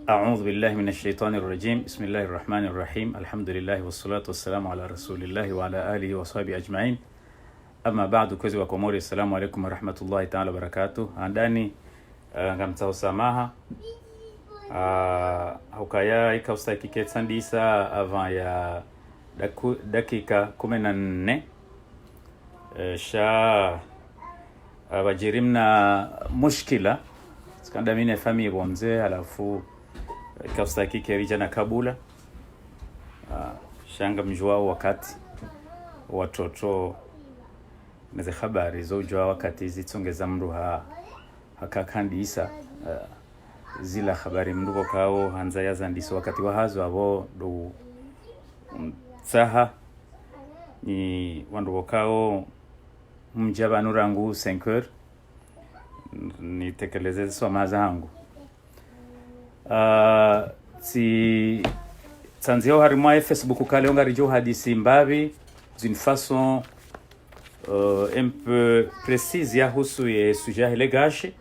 أعوذ بالله من الشيطان الرجيم. بسم الله الرحمن الرحيم. الحمد لله والصلاة والسلام على رسول الله وعلى آله وصحبه أجمعين. أما بعد كوزي وكموري السلام عليكم ورحمة الله تعالى وبركاته. عندني ngamtao samaha hukaya ikausta kiketsandisa avant ya dakika 14 sha bajirimna mushkila skanda mine famille bonze alafu ikausta kikerija na kabula shanga mjua wakati watoto neze habari zojua wakati zitsongeza mruha hakakandisa zila habari mnduko kao hanza yazandisa wakati wa hazo abo do saha ni wanduko kao mjaba nurangu 5h ni tekeleze soma zangu si tanzio harimo Facebook kale ngarijo hadisi mbavi d'une façon un peu précise ya husu ye sujet legashi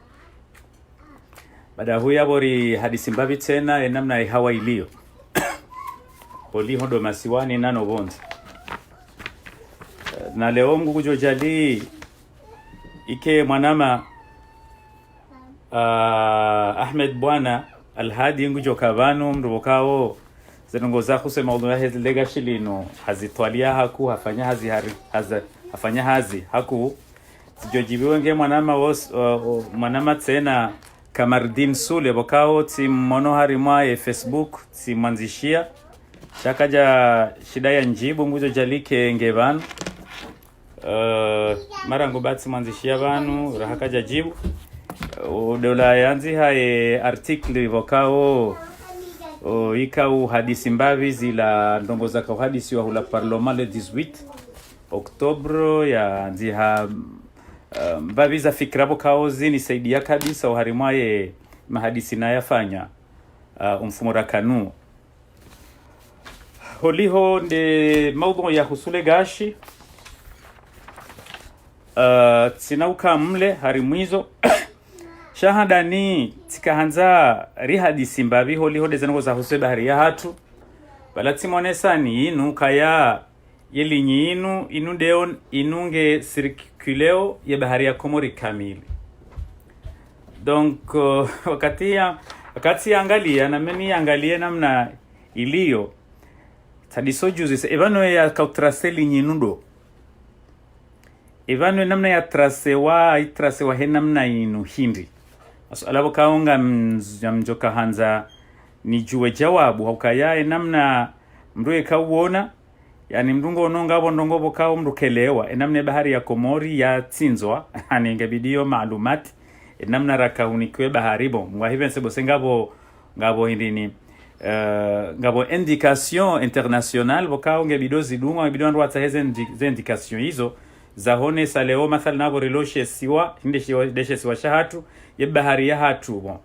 baada huya bori hadisi mbavi tena namna hawa ilio poli hondo masiwani nano bonde na leo ngujo jali ike mwanama Ahmed Bwana Alhadi ngujo kabanu mrubokao zenongoza khuse mawdhu ya legashi lino hazitwalia haku hafanya hazi haku sijojibiwe nge mwanama tena Kamardin Sule bokao timono harimwa Facebook timanzishia shakaja shida ya njibu nguzo jalike ngebanu mara ngobati manzishia banu rahakaja jibu dola yanzi hae article bokao ikau hadisi mbavi zila ndongoza kwa hadisi wa hula parlement le 18 Oktobre ya nziha mbavi za fikrabo kao zini saidia kabisa uharimwaye mahadisi na yafanya umfumo rakanu holiho nde maudhu ya husule gashi tsinauka mle harimwizo shahadani tikahanza rihadisi mbavi holiho dezengo za husule bahari ya hatu balatimonesa inu kaya yelinyi inu deo inunge circuleo ya bahari ya Komori kamili. Donc wakati angalia na mimi angalie namna ilio tadiso juzi evano ya kautraseli nyinundo evano namna ya trasewa he namna inu hindi alabo kaonga mjoka hanza ni juwe jawabu haukaya namna mruwe kauona yani mdungo ononga ndongo kao mrukelewa enamne bahari ya Komori ya tsinzwa ani ngebidio maalumati enamna rakaunikiwe bahari bo mwahive sebo sengabo hindini ngabo indication international bokao ngebido zidunga ngebido ndo ataheze indication hizo zahone saleo mathala nabo reloshe siwa deshe siwa shahatu ye bahari ya hatu bon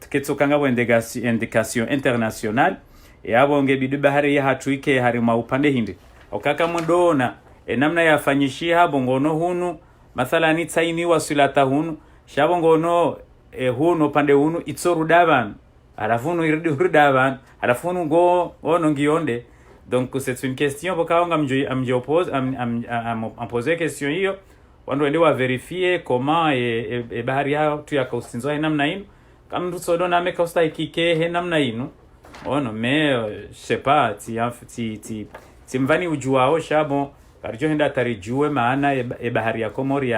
tuketsoka ngabo indication international yabo ngebidu bahari ya hatu ike harima upande hindi okaka mudona namna yafanyishia habo ngono hunu mathala ni tsaini wasilata hunu shabo ngono hunu pande hunu itsorudaban alafunu iridaban alafunu go ono ngionde. Donc c'est une question bokaonga amje oppose am poser question hiyo wando ende wa vérifier comment bahari ya tu ya kausinzo namna ino kama mtu na meka usta ikike namna ino ono mais je sais pas ti mvani ujuao shabo karjo henda tarijue maana bahari ya Komori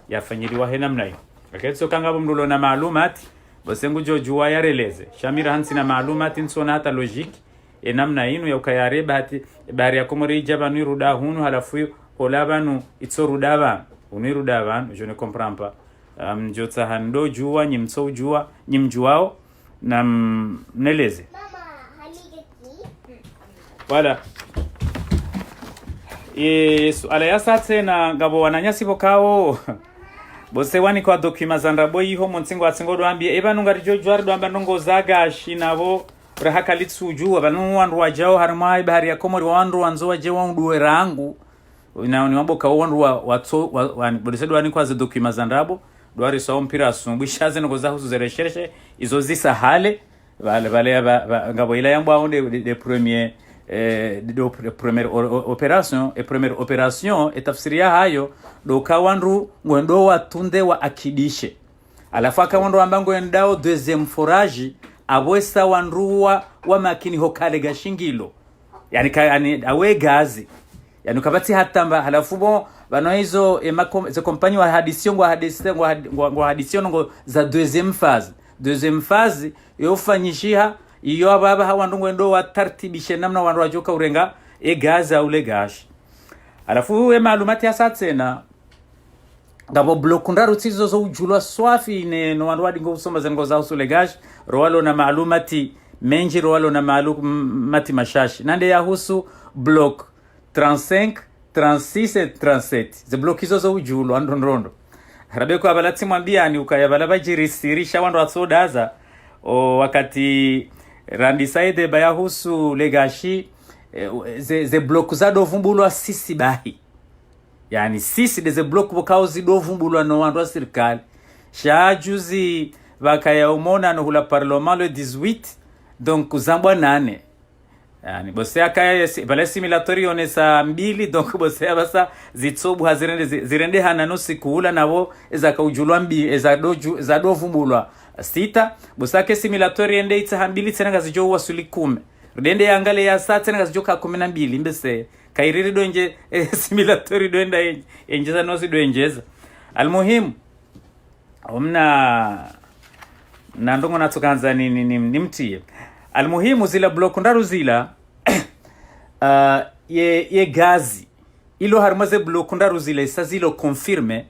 ya fanyiliwa he namna hiyo aketso kangabo mdulo na maalumati bosengu jojua yareleze shamira hansi na maalumati nsona hata logique namna ino ya ukayare bahari ya Komori jabanu ruda hunu halafu holabanu itsorudaba unirudaban je ne comprends pas jotsa hando jua nyimso jua nyimjuao na mneleze wala suala ya sasa na ngabo wananyasi bokao bose wani kwa document zandrabo yiho monsingo atsingo doambie ebanu ngarijo jwar doamba ndongo zaga shinabo rahaka litsuju abanu wandu wajao harmai bahari ya Komori wandu wanzo waje wandu rangu inaoni maboka wandu watso bose wani kwa document zandrabo dwari so mpira asumbu shaze ngo zahuzu zereshereshe izo zisa hale vale ngabo ila yambo de premier de première opération et première opération etafsiria hayo do kawandu ngwendo watunde wa akidishe alafu akawandu ambango endao deuxième forage abwesa wanruwa wa makini hokale gashingilo yani awe gazi yani ukabati hatamba halafu bo bano hizo ze compagnie wa hadision ngo hadision ngo za deuxième phase yofanyishiha iyo ababa hawandu ngwendo watartibishe namna wandu wajoka urenga gazi au le gashi alafu maalumati hasa tena ngabo blokundaru tizo zo ujulwa swafi ne no wandu wadingo usoma zengo za usule gashi roalo na maalumati menji roalo na maalumati mashashi nande ya husu block 35 36 et 37 ze block hizo zo ujulwa ndondondo harabeko abalati mwambiani ukayabala bajirisirisha wandu watsodaza wakati randisaide bayahusu legashi ze block za dovumbulwa sisi bahi yani sisi de ze block bokauzi dovumbulwa no wandu wa serikali shajuzi bakaya umona no hula parlement le 18 donc zambwa 8 yani bosea kaya bale simulatori onesa 2 donc bosea basa zitsobu zirende hanano sikula nabo ezakaujulwa 2 za dovumbulwa 6 bosake simulatori ende itsa 2 tena gazijo wasuli 10 rudende yangale ya saa tena gazijo ka 12 mbese kairiri donje simulatori doenda enjeza nosi doenjeza almuhimu omna ndongo natsokanza ni mtie almuhimu zila block ndaru zila ye gazi ilo harmaze block ndaru zila isazilo confirme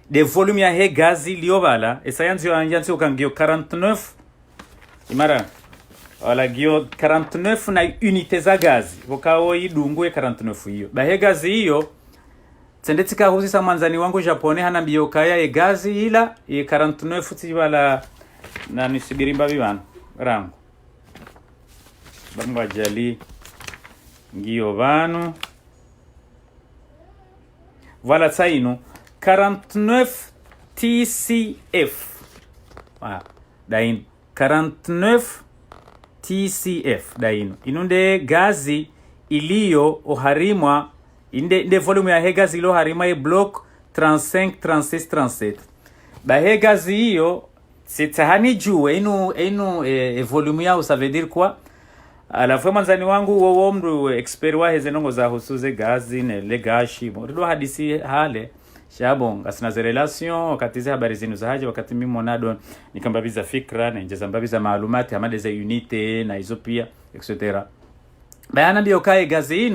de volume ya he gazi liobala esayanzi yanzi ukangio 49 imara wala gio 49 na unité za gazi wakao idungwe 49 hiyo ba he gazi hiyo tsendetika huzi sa manzani wangu Japone hana mbio kaya ye gazi ila ye 49 tibala na nisibirimba bibana rangu bangwa jali ngio banu voilà tsaino 49 TCF dain 49 TCF daino inunde gazi iliyo oharimwa inde volume ya gazi ilo harima e block 35 36 37 ba gazi hiyo sitahani juu inu volume yao ça veut dire quoi alafu manzani wangu wo mru expert wa hezenongo za husuze gazi ne legashi ndo hadisi hale shabonga sina za relation wakati za habari zinu za haje wakati mimi monado nikambabiza fikra na njeza mbabiza maalumati amade za unite na hizo pia etc bayana bio kai gazi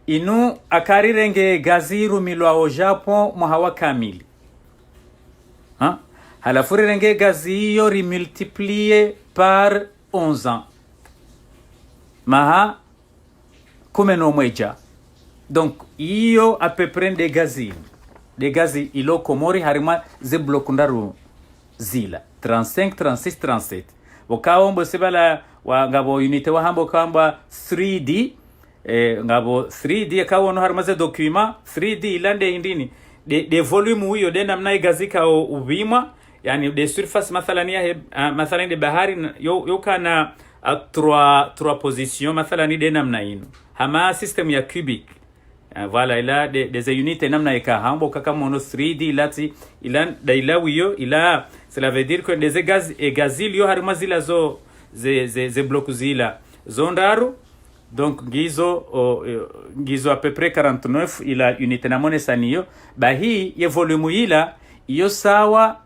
inu akarirenge gazi rumilwa o Japon mwahawa kamili halafu renge gazi hiyo remultiplier par 11 ans maha kumeno mweja donc hiyo a peu près de gazi ilo komori harima ze block ndaru zila 35 36 37 wakaombo sebala wa ngabo unité wa hambo kamba 3D ngabo 3D akawono harima ze document 3D ilande indini de volume huyo de namna igazika ubima yani de surface mathalan ya mathalan de bahari yo kana trois positions mathalan de namna ino hama system ya cubic voilà ila des unités namna eka hambo kaka mono 3D lati ilan dailawiyo ila cela veut dire que des gaz et gazil yo harima zila zo ze blocs zila zondaru donc gizo à peu près 49 ila unité na mone saniyo bahi ye volume ila iyo sawa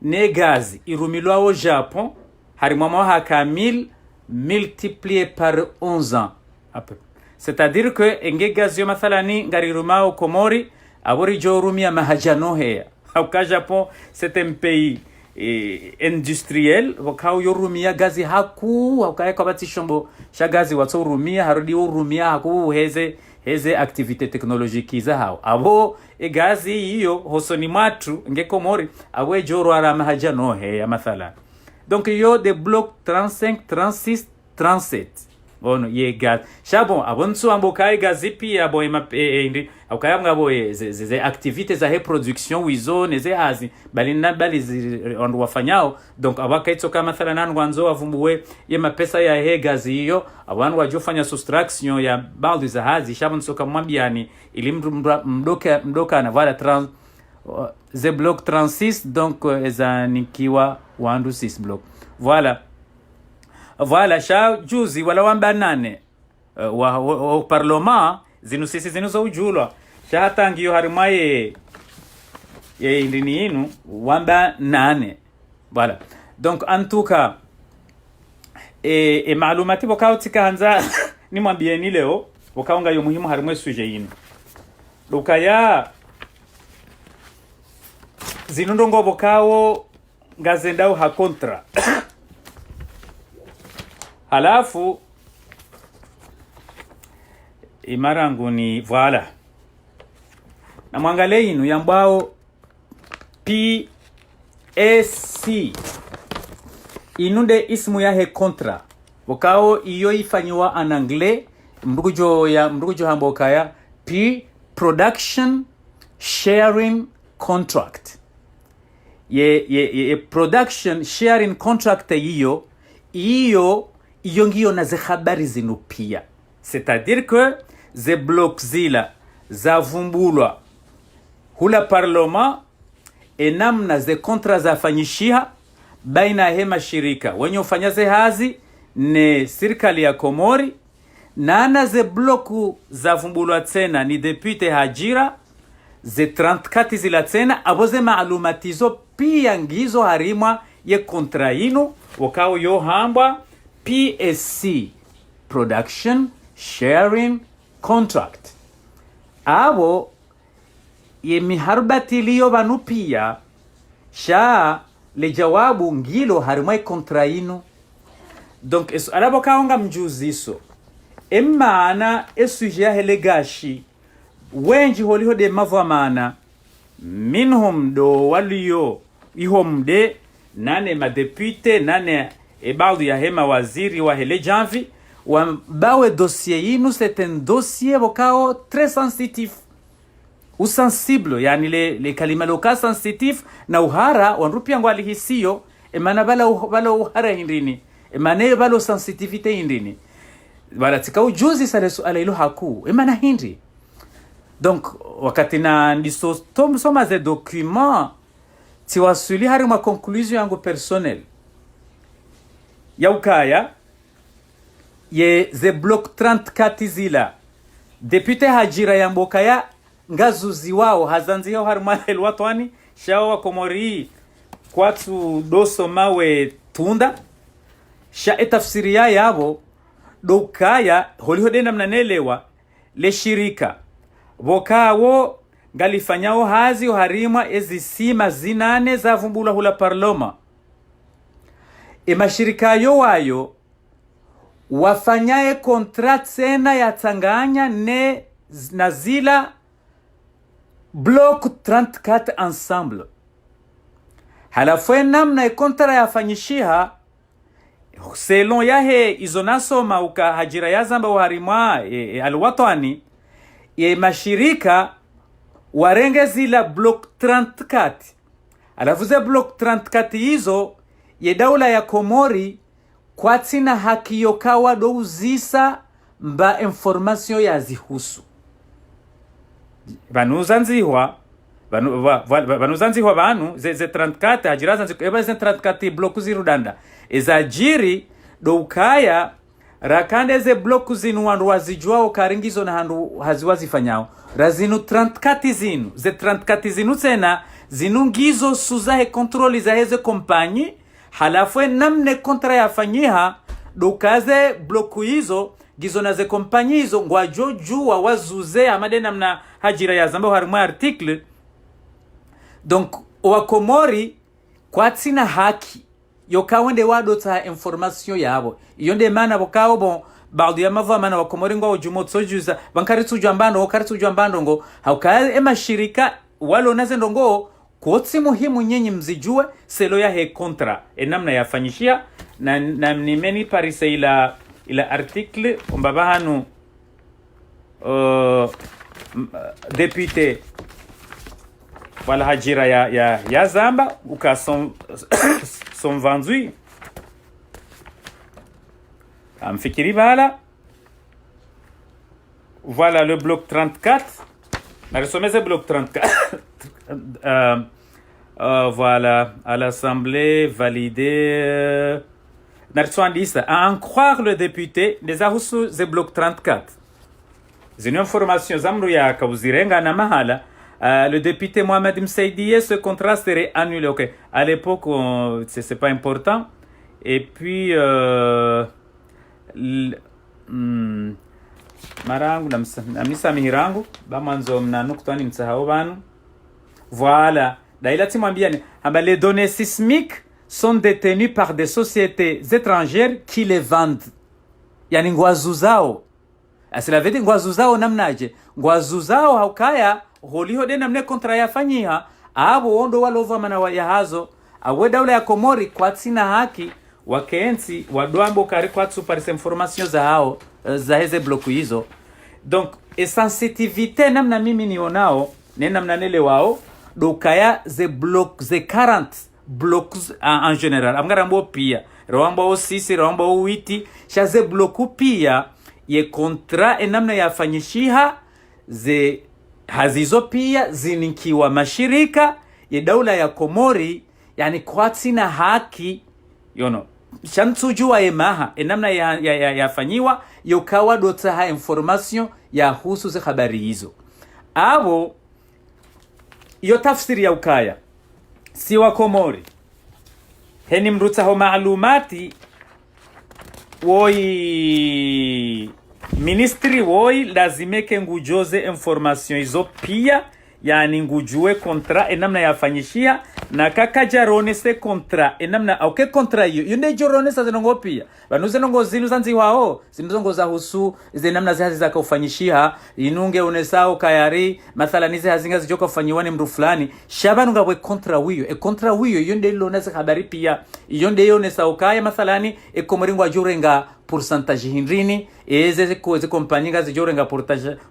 ne gazi irumilwa au Japon harimama haka 1000 multiplié par 11 ans c'est-à-dire que enge gazi yo mathalani ngariruma au Komori abori jorumia mahajano heya au ka Japon c'est un pays industriel wakao yorumia gazi haku wakaya kwa bati shombo shagazi watso rumia harudi urumia haku heze activité technologique za hao abo gazi hiyo hosoni matu nge Komori awe joro ara mahaja no he ya mathala donc yo de bloc 35 36 37 ono ye gaz shabo abonso ambo kai gazi pia bo indi akayanga bo ze activités za reproduction wizo neze hazi bali ondu wafanyao donc abakaitso kama mathalan ngwanzo avumbuwe ye mapesa ya he gazi hiyo abantu wajofanya soustraction ya baadhi za hazi shabo nsoka mwambiani ili mdoka na vala trans ze bloc 36 donc ezanikiwa 126 bloc voilà sha juzi wala wamba nane wa parlement zinu sisi zinu za ujulwa sha hatangiyo harimaye ye indini inu wamba nane voilà donc en tout cas maalumati bokao tika hanza ni mwambieni leo bokaonga yo muhimu harimwe suje inu lukaya zinu ndongo bokao ngazendao ha kontra halafu imarangu ni voilà na mwangale inu yambao PSC inunde ismu ya he kontra wakao iyo ifanyiwa en anglais mrugujo hambokaya P production sharing contract ye production sharing contract iyo ngiyo na ze habari zinu pia c'est-à-dire que ze blocs zila zavumbulwa hula parlement namna ze kontra zafanyishiha baina ya mashirika wenye ufanya ze hazi ne serikali ya Komori na ze bloku zavumbulwa tena ni depute Hajira ze 34 zila tena aboze maalumatizo pia ngizo harimwa ye kontra ino wakao yo hamba PSC production sharing contract abo ye miharbatiliyo banu pia sha le jawabu ngilo harimwa kontra ino donc eso alabo kaonga mjuziso emana esuje ya helegashi wenji holiho de mavamana minhum do waliyo ihomde nane madepute nane baadhi ya hema waziri wa hele janvi wa bawe dossier inu c'est un dossier bokao très sensitif ou sensible yani le kalima loka sensitif na uhara wanrupia ngwali hisiyo emana bala uhara hindini emane bala sensitivité hindini wala tika ujuzi salesu alailu haku emana hindi donc wakati na ndiso soma ze document tiwasuli hari ma conclusion yangu personnel yaukaya ye ze bloc 34 zila depute Hajira yambokaya ngazuzi wao hazanzi yao harma elwatwani shao wa Komori kwatu doso mawe tunda sha etafsiria yabo dokaya holihode mnanelewa le shirika bokawo ngalifanyao hazi harimwa ezisima zinane za vumbula hula parloma mashirika yo wayo wafanyae kontrat sena ya tanganya ne nazila bloc 34 ensemble halafu namna kontra yafanyishiha selon yahe izonasoma uka Hajira ya zamba waharimwa alwatani mashirika warenge zila bloc 34 alafu ze bloc 34 hizo ye daula ya Komori kwa tina haki yokawa douzisa mba information ya zihusu banuzanziwa banu ze 34 Hajira zanziwa eba ze 34 bloku zirudanda ezajiri doukaya rakande ze bloku zinu wandu wazijwao karingizo na handu haziwazifanyao razinu 34 zinu ze 34 zinu tena zinu ngizo suzahe kontroli za heze kompanyi halafu namne kontra yafanyiha dukaze bloku hizo gizo na ze kompanyi hizo ngwajo juwa wazuze amade namna Hajira ya zamba harimwa article donc wa Komori kwa tina haki yokawende wadota information yabo yonde mana bokao bon baadhi ya mava mana wa Komori ngo jumotso juza bankaritu jambando ngo hauka mashirika walo naze ndongo kotsi muhimu nyenyi mzijue selo ya he kontra namna yafanyishia na nimeni parisa ila article ombaba hanu député voilà hajira ya zamba ou cas sont vendus amfikiri bala. Voilà le bloc 34. Le bloc 34. Voilà, à l'Assemblée, validé. À en croire le député, des ahusu ze bloc 34. Une information zamruya kauzirenga na mahala. Le député Mohamed Msaidie, ce contrat serait annulé. Ok, à l'époque, c'est pas important. Et puis, marangu namisa mihirangu bamanzo mnanukutani msahau banu. Voilà, dailati mwambiani amba les données sismiques sont détenues par des sociétés étrangères qui les vendent. Yani ngwazu zao asila vedi ngwazu zao namnaje ngwazu zao haukaya holiho de namne kontra yafanyiha abo ondo walova mana ya hazo awe daula ya Komori kwa tsina haki wakensi wadwambo kari kwa tsupari information za hao za heze bloku hizo. Donc sensitivité namna mimi nionao namna nele wao dokaya ze block ze 40 blocks en general amgarambo pia rawambo 6 rawambo 8 shaze bloku pia ye kontra namna yafanyishiha ze hazizo pia zinikiwa mashirika ya daula ya Komori yani kwa tsina haki yono shantujua emaha namna yafanyiwa yokawa dota information ya husu ze habari hizo abo yo tafsiri ya ukaya si wa Komori heni mruta ho maalumati woi ministry woi lazimeke ngujoze information hizo pia yani ngujue kontra namna yafanyishia na kakaja ronese kontra namna okay kontra hiyo yunde joronesa zinongo pia banuze nongo zinu zanzi wao zinongo za husu ze namna zihazi za kufanyishia inunge unesao kayari mathala nize hazinga zijoka kufanyiwane mru fulani shabanu ngabwe kontra wiyo kontra wiyo yunde ilonese habari pia yunde yonesa ukaya mathalani Komoringwa jurenga pourcentage hindrini eze koze kompanyiga zijorenga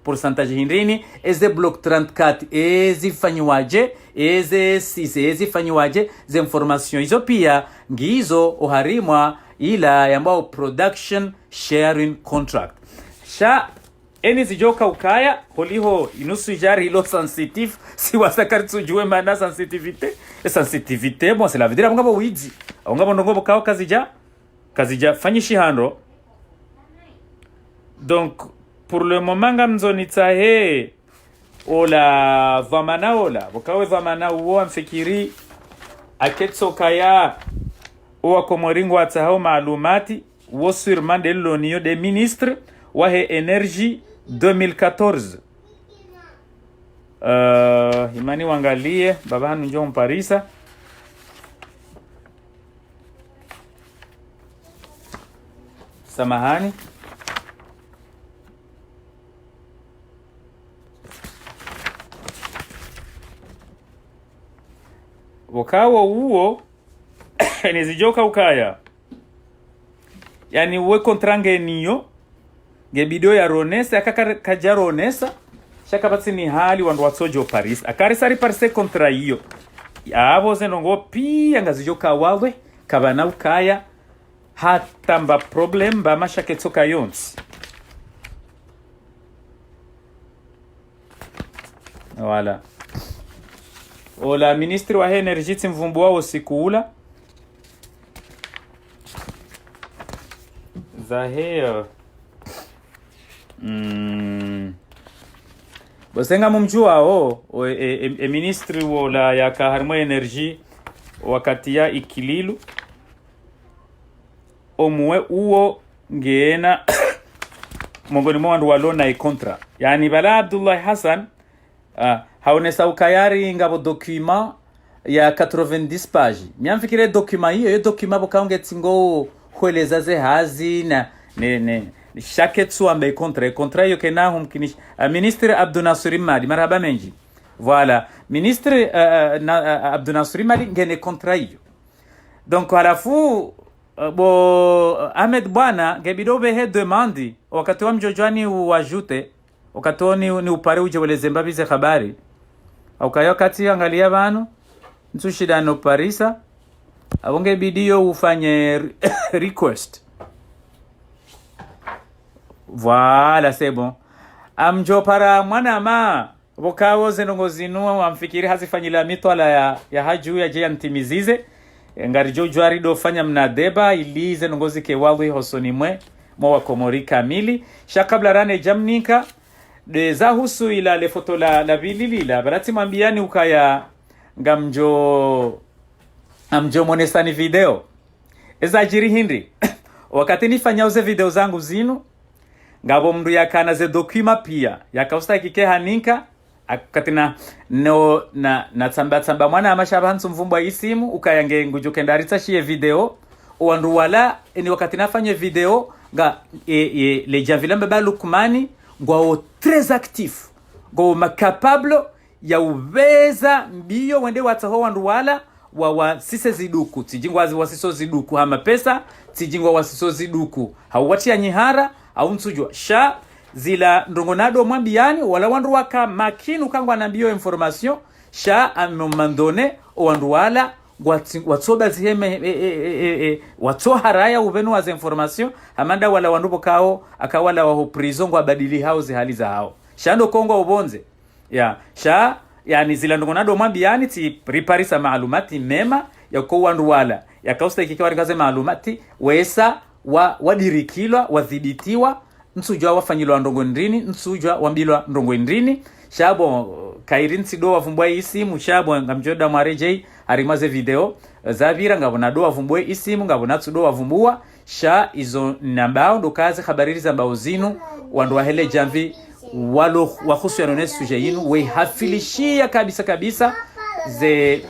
pourcentage hindrini eze block 34 ezi fanyiwaje eze 6 ezi fanyiwaje ze information hizo pia ngizo oharimwa ila yambao production sharing contract sha eni zijoka ukaya holiho inusu jari ilo sensitive si wasakari tujue mana sensitivité bon c'est la vidéo ngabo wiji ngabo ndongo kao kazija fanyishi hando. Donc pour le moment ngamzonitsa he ola vamana ola bokawe vamana uo amfikiri aketso kaya o Komoringwa tsahao maalumati wo sûrement de l'Union des ministres wa he énergie 2014 imani wangalie baba hanu njo mparisa samahani wakawa uo nizijoka ukaya yani uwe kontrange niyo gebido ya ronesa akakaja ronesa shaka batsi ni hali wandu watsojo Paris akarisari parse kontra iyo abo zenongo pia ngazijoka wawe kabana ukaya hata mba problem ba mashaketsoka yonsi. Voilà. Ola ministri wa energy tsimvumbu wao sikula zahe bosenga mumjua ministri wola ya kaharmo energy wakati ya ikililu omwe uo ngena mongoni mwa walona e kontra yani bala Abdullah Hassan haonesa ukayari ngabo document ya 90 page miamfikire document hiyo document bokaonge tsingo kweleza ze hazi na ne shaketsu ambe kontra hiyo kena humkinish ministre Abdou Nasser Madi marhaba menji voilà ministre Abdou Nasser Madi ngene kontra hiyo donc halafu bo Ahmed bwana gebidobe he demandi wakati wa mjojwani uwajute wakati ni upare uje weleze mbabize habari au kayo kati angalia bano ntushida no parisa abonge bidio ufanye request. Voilà, c'est bon. Amjo para mwana ma bokawo zenongo zinu amfikiri hazifanyila mitwala ya haju ya je antimizize ngari jo jwari do fanya mnadeba ili zenongo zike wawi hosoni mwe wa komori kamili shakabla rane jamnika de zahusu ila le foto la bililila barati mambiani ukaya ngamjo amjo monesani video eza jiri hindi wakati nifanya uze video zangu zinu ngabo mndu yakana ze dokuma pia yakausta kike haninka akatina no na tsamba mwana amashaba hansu mvumbwa isimu ukayange ngujuke ndaritsa shie video wandu wala ni wakati nafanye video nga le javilamba ba Lukmani ngwao très actif ngo makapable ya ubeza mbio wende wataho wandu wala wa sise ziduku tijingwa wasiso ziduku hama pesa tijingwa wasiso ziduku hawati ya nyihara au nsujwa sha zila ndongonado mwambiani wala wandu waka makinu kangwa nambio information sha amomandone wandu wala watsoba ziheme watso haraya uvenu wa information amanda wala wandu bokao akawala wa prison kwa badili hao zihali za hao shando kongo ubonze ya sha yani zila ndongonado mwambiani ti riparisa maalumati mema ya kwa wandu wala ya kausta ikikiwa rikaze maalumati wesa wadirikilwa wadhibitiwa nsujwa wafanyilwa ndongo ndrini nsujwa wambilwa ndongo ndrini shabo kairinsi do wavumbwa isimu shabo ngamjoda mwareje arimaze video zavira ngabona do wavumbwe isimu ngabona tsudo wavumbua sha izo nambao ndo kazi habari za mbao zinu wandu wahele jamvi walo wahusu yanone suje yinu we hafilishia kabisa ze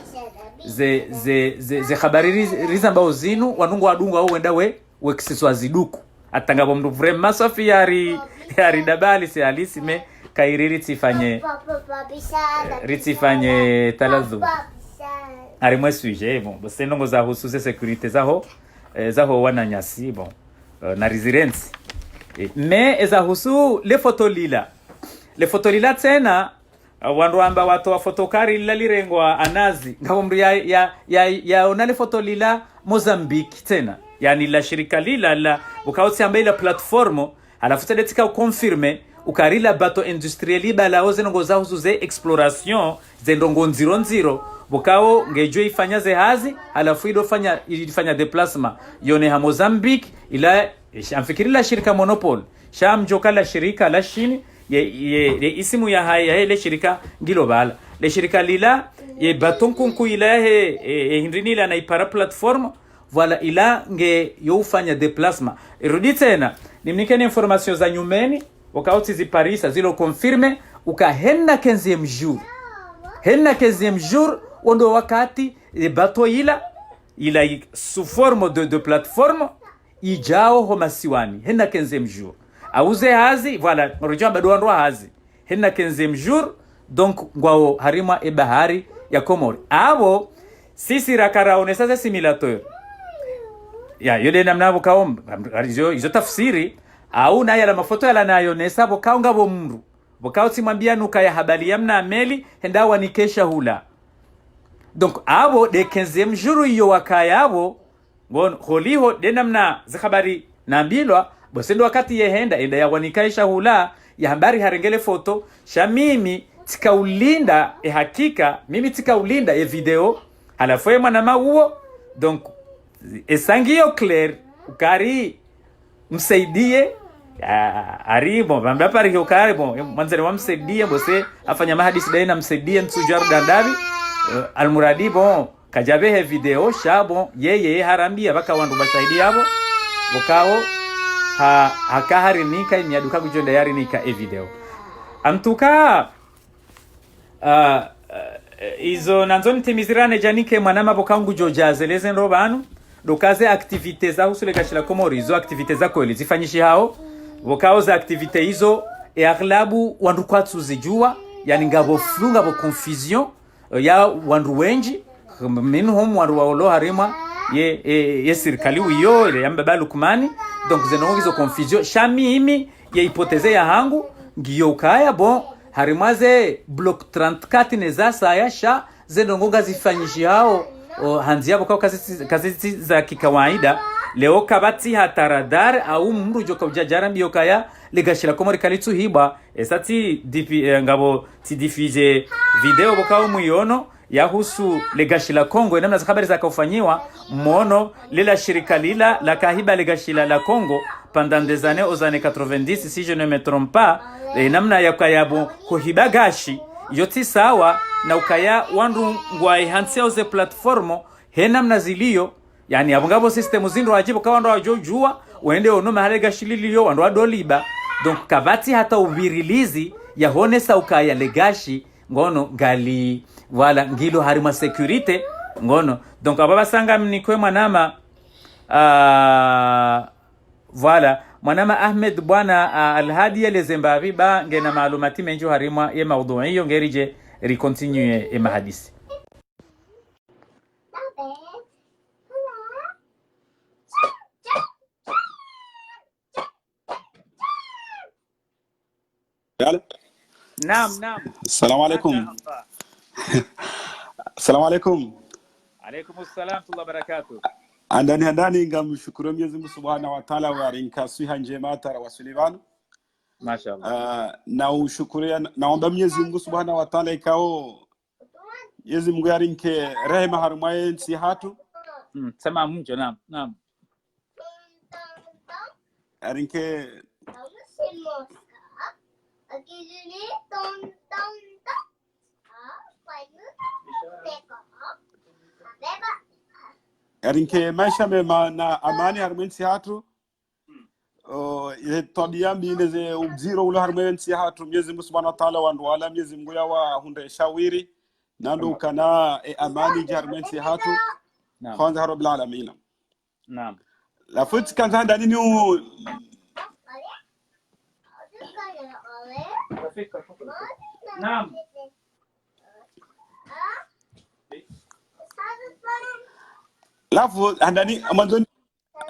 habari riza mbao zinu wanungu wadungu au wenda wekisiswa ziduku atangabo mndu vrema safi yari dabali se alisime kairiri tifanye talazu ari mwe sujet bon senongo za husuze sécurité zaho wananyasi bon na resilience mais eza husu le fotolila tena wandu amba watu wa fotokari lila lirengwa anazi ngabo mndu ya onale fotolila Mozambique tena yani la shirika lila la ukauti ambaye la platformo alafu tedetika ukonfirme ukarila bato industrieli bala oze nongo za husuze exploration ze ndongo nziro bukao ngejo ifanya ze hazi alafu ilifanya déplacement yone ha Mozambique ila amfikiri la shirika monopole shamjoka la shirika la Chine ye isimu ya haya ile shirika global le shirika lila ye baton kunku ila hindrini la na ipara platform voilà ila nge youfanya déplacement irudi tena nimnikeni information za nyumeni wakauti ziparisa zilo confirme ukahenda 15e jour ondo wakati bato ila sous forme de plateforme ijao homasiwani henda 15e jour auze hazi voilà rujua bado ndo hazi henda 15e jour donc ngwao harima e bahari ya Komori abo sisi rakaraone sasa simulateur ya yule namna bokaomba izo tafsiri au na yala mafoto yala nayo nesa bokaonga bo mru bokauti mwambia nuka ya habari yamna meli henda wanikesha hula donc abo de 15e jour yo wakayabo ngon holiho de namna za habari nambilwa bosendo wakati yehenda enda ya wanikesha hula ya habari harengele foto sha mimi tikaulinda hakika mimi tikaulinda video halafu mwana mauo donc esangio clair ukari msaidie aribo bamba pari ukari bon manzere wamsaidie bose afanya mahadisi daina msaidie msujar dandabi almuradi bon kajabe video shabo yeye harambia baka wandu bashahidi yabo bokao hakahari nika imiaduka kujonda yari nika video amtuka izo nanzo ntimizirane janike mwanama bokangu jojazeleze ndo banu dokaze activite za usule kashila Komori izo activite za kweli zifanyishi hao bokao za activite izo aglabu wandu kwatsu zijua yani ngabo flunga bo confusion ya wandu wenji minhum wandu waolo harima ye serikali uyo ile yamba balukmani donc zenongizo confusion shami imi ye hypothèse ya hangu ngiyo kaya bon harimaze block 34 neza saya sha zenongoga zifanyishi hao hanzi yabo kwa kazi za kikawaida leo kabati hataradar au mru joka ujajara mbiyo kaya legashira komori kalitsu hiba esati ngabo ti diffuse video bokao muyono yahusu legashila Kongo namna za habari za kufanyiwa mono lila shirika lila la kahiba legashila la Kongo pendant des années aux années 90 si je ne me trompe pas namna ya kayabo kuhiba gashi yoti sawa na ukaya wandu ngwai hansia oze platformo he namna zilio yani abungabo system zindo wajibu kwa wandu wajojua uende onome hale gashililio wandu wadoliba donc kabati hata ubirilizi ya honesa ukaya legashi ngono gali wala ngilo harima security ngono donc ababa sanga mnikwe mwanama voilà mwanama Ahmed bwana Alhadi le Zimbabwe ba ngena maalumati menjo harima ye maudhui hiyo ngerije recontinue e mahadisi نعم السلام عليكم السلام عليكم عليكم السلام ورحمة الله وبركاته andani ngamshukuru Mwenyezi Mungu Subhanahu wa Ta'ala wa rinkasiha njema tarawasilivan mashaallah na ushukuria naomba Mwenyezi Mungu Subhanahu wa Ta'ala ikao Mwenyezi Mungu yarinke rehema harumaye nsi hatu sema mjo naam arinke arinke maisha mema na amani harmensi hatu tabia mbili ze ubziro ule harmensi hatu Mwenyezi Mungu Subhanahu wa Ta'ala wandu wala Mwenyezi Mungu yawa hunde shawiri nando kana amani harmensi hatu kwanza rabbil alamin naam la futi kanza ndani ni naam lafu andani mwanzo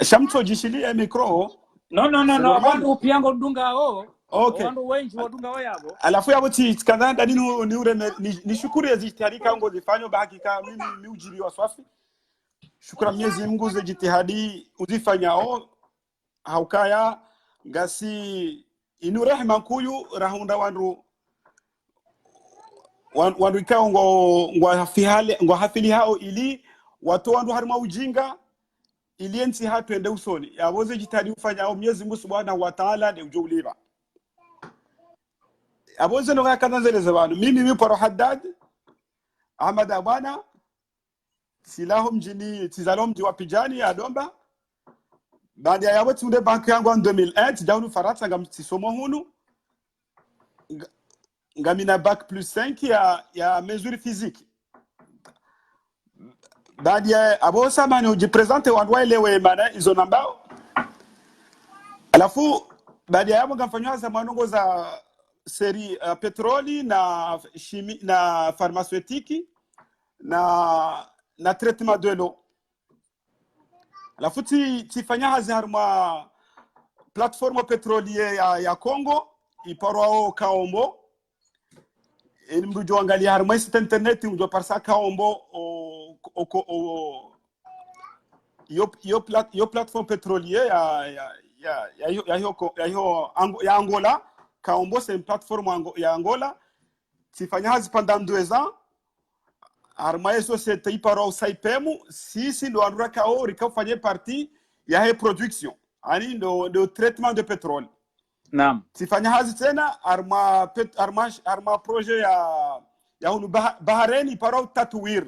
shamto jishilia mikro no wandu piango dunga okay wandu wengi wadunga wayabo alafu yabo ti kanza ndani ni ure ni shukuru ya zitarika ngo zifanyo bahakika mimi miujiri wa swafi shukran Mwenyezi Mungu za jitihadi uzifanyao haukaya ngasi inu rehema kuyu rahunda wandu ikao ngo hafili hao ili watu wandu harima ujinga ili ensi hatu ende usoni yaboze jitihadi ufanyao Mwenyezi Mungu Subhanahu wa Ta'ala de ujuliba aboze no kananzele zabanu mimi paro Haddad Ahmad Abana silahom mjini tizalom mji wa Pijani ya Domba baada ya yabo tunde banki yangu en 2001 daunu Faransa ngamtisomo hunu ngamina bac plus 5 ya mesure physique baada ya abo sama ni ujipresente wandu walewe maana hizo nambao alafu baada ya yabo ngamfanywa za manongo za seri petroli na chimie na pharmaceutique na traitement de l'eau alafu tifanya hazi harma platform petrolier ya Congo iparwao Kaombo mbujo angalia harma internet mbujo parsa Kaombo yo platform petrolier ya Angola Kaombo c'est une plateforme ya Angola tifanya hazi pendant 2 ans armaye société iparo saipemu sisi ndo anuraka rikafanye partie ya he production ani ndo traitement de pétrole naam sifanya hazi tena arma projet ya hunu Bahrain iparo Tatwir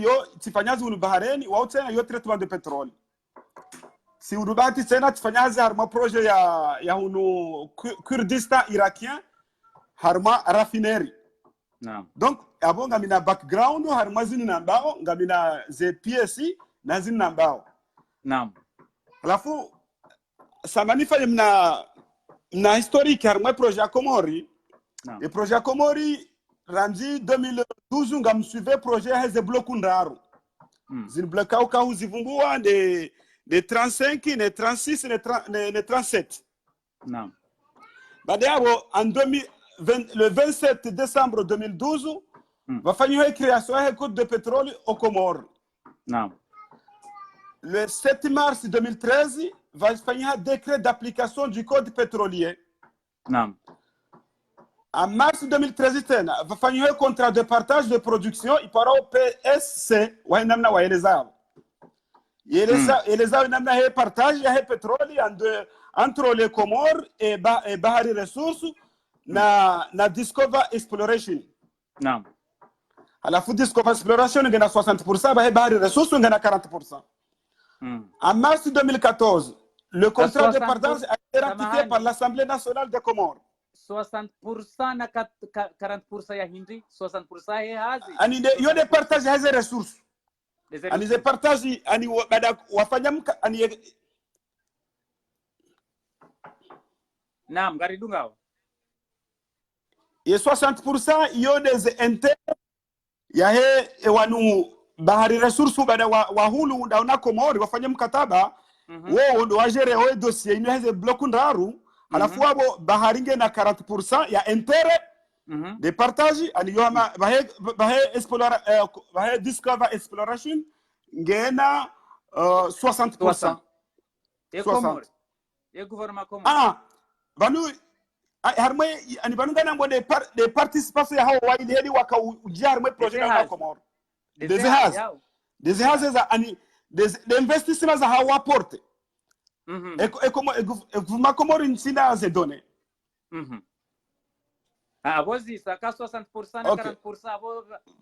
yo sifanya hazi hunu Bahrain wao tena yo traitement de pétrole si urubati tena sifanya hazi arma projet ya hunu Kurdistan irakien harma raffinerie naam donc abo ngamina background harmazini nambao ngamina ze PSC na zini nambao naam alafu samani fanye mna historique harma projet Komori naam et projet Komori ramzi 2012 ngam suivre projet heze bloku ndaru zinblokao ka uzivumbua de 35 ne 36 ne 37. Naam. Baada yao le 27 décembre 2012 wafanywa création ya code de pétrole au Comores. Naam. Le 7 mars 2013 va faire décret d'application du code pétrolier. Naam. En mars 2013 tena va faire un contrat de partage de production ipara au PSC wa namna wa elezao. Elezao namna he partage ya he pétrole entre les Comores et Bahari Resources na Discover Exploration. Naam. Alafu Discover Exploration ngena 60%, Bahari Resources ngena 40%. En mars 2014, le contrat de partage a été ratifié par l'Assemblée nationale des Comores. 60% na 40% ya hindi, 60% ya hazi. Ani yone partage haze ressources. Ani ze partage ani bada wafanya ani Naam, gari dunga. Ye 60% yone ze inter ya he wanu Bahari Resources bada wahulu ndaona Komori wafanya mkataba wao ndo wajere wao dossier ino haze bloku ndaru. Alafu wabo baharinge na 40% ya intérêt de partage ani yoma bahe Discover Exploration ngena 60%. E Comores. E gouvernement Comores. Banu harmay ani banu ngana mo de participation ya hao wa ile hadi waka ujia harmay projet na Comores. Des za ani des investissements za hao apporte. Et comment vous Comores nsina ze donné. Avozi saka 60% na 40%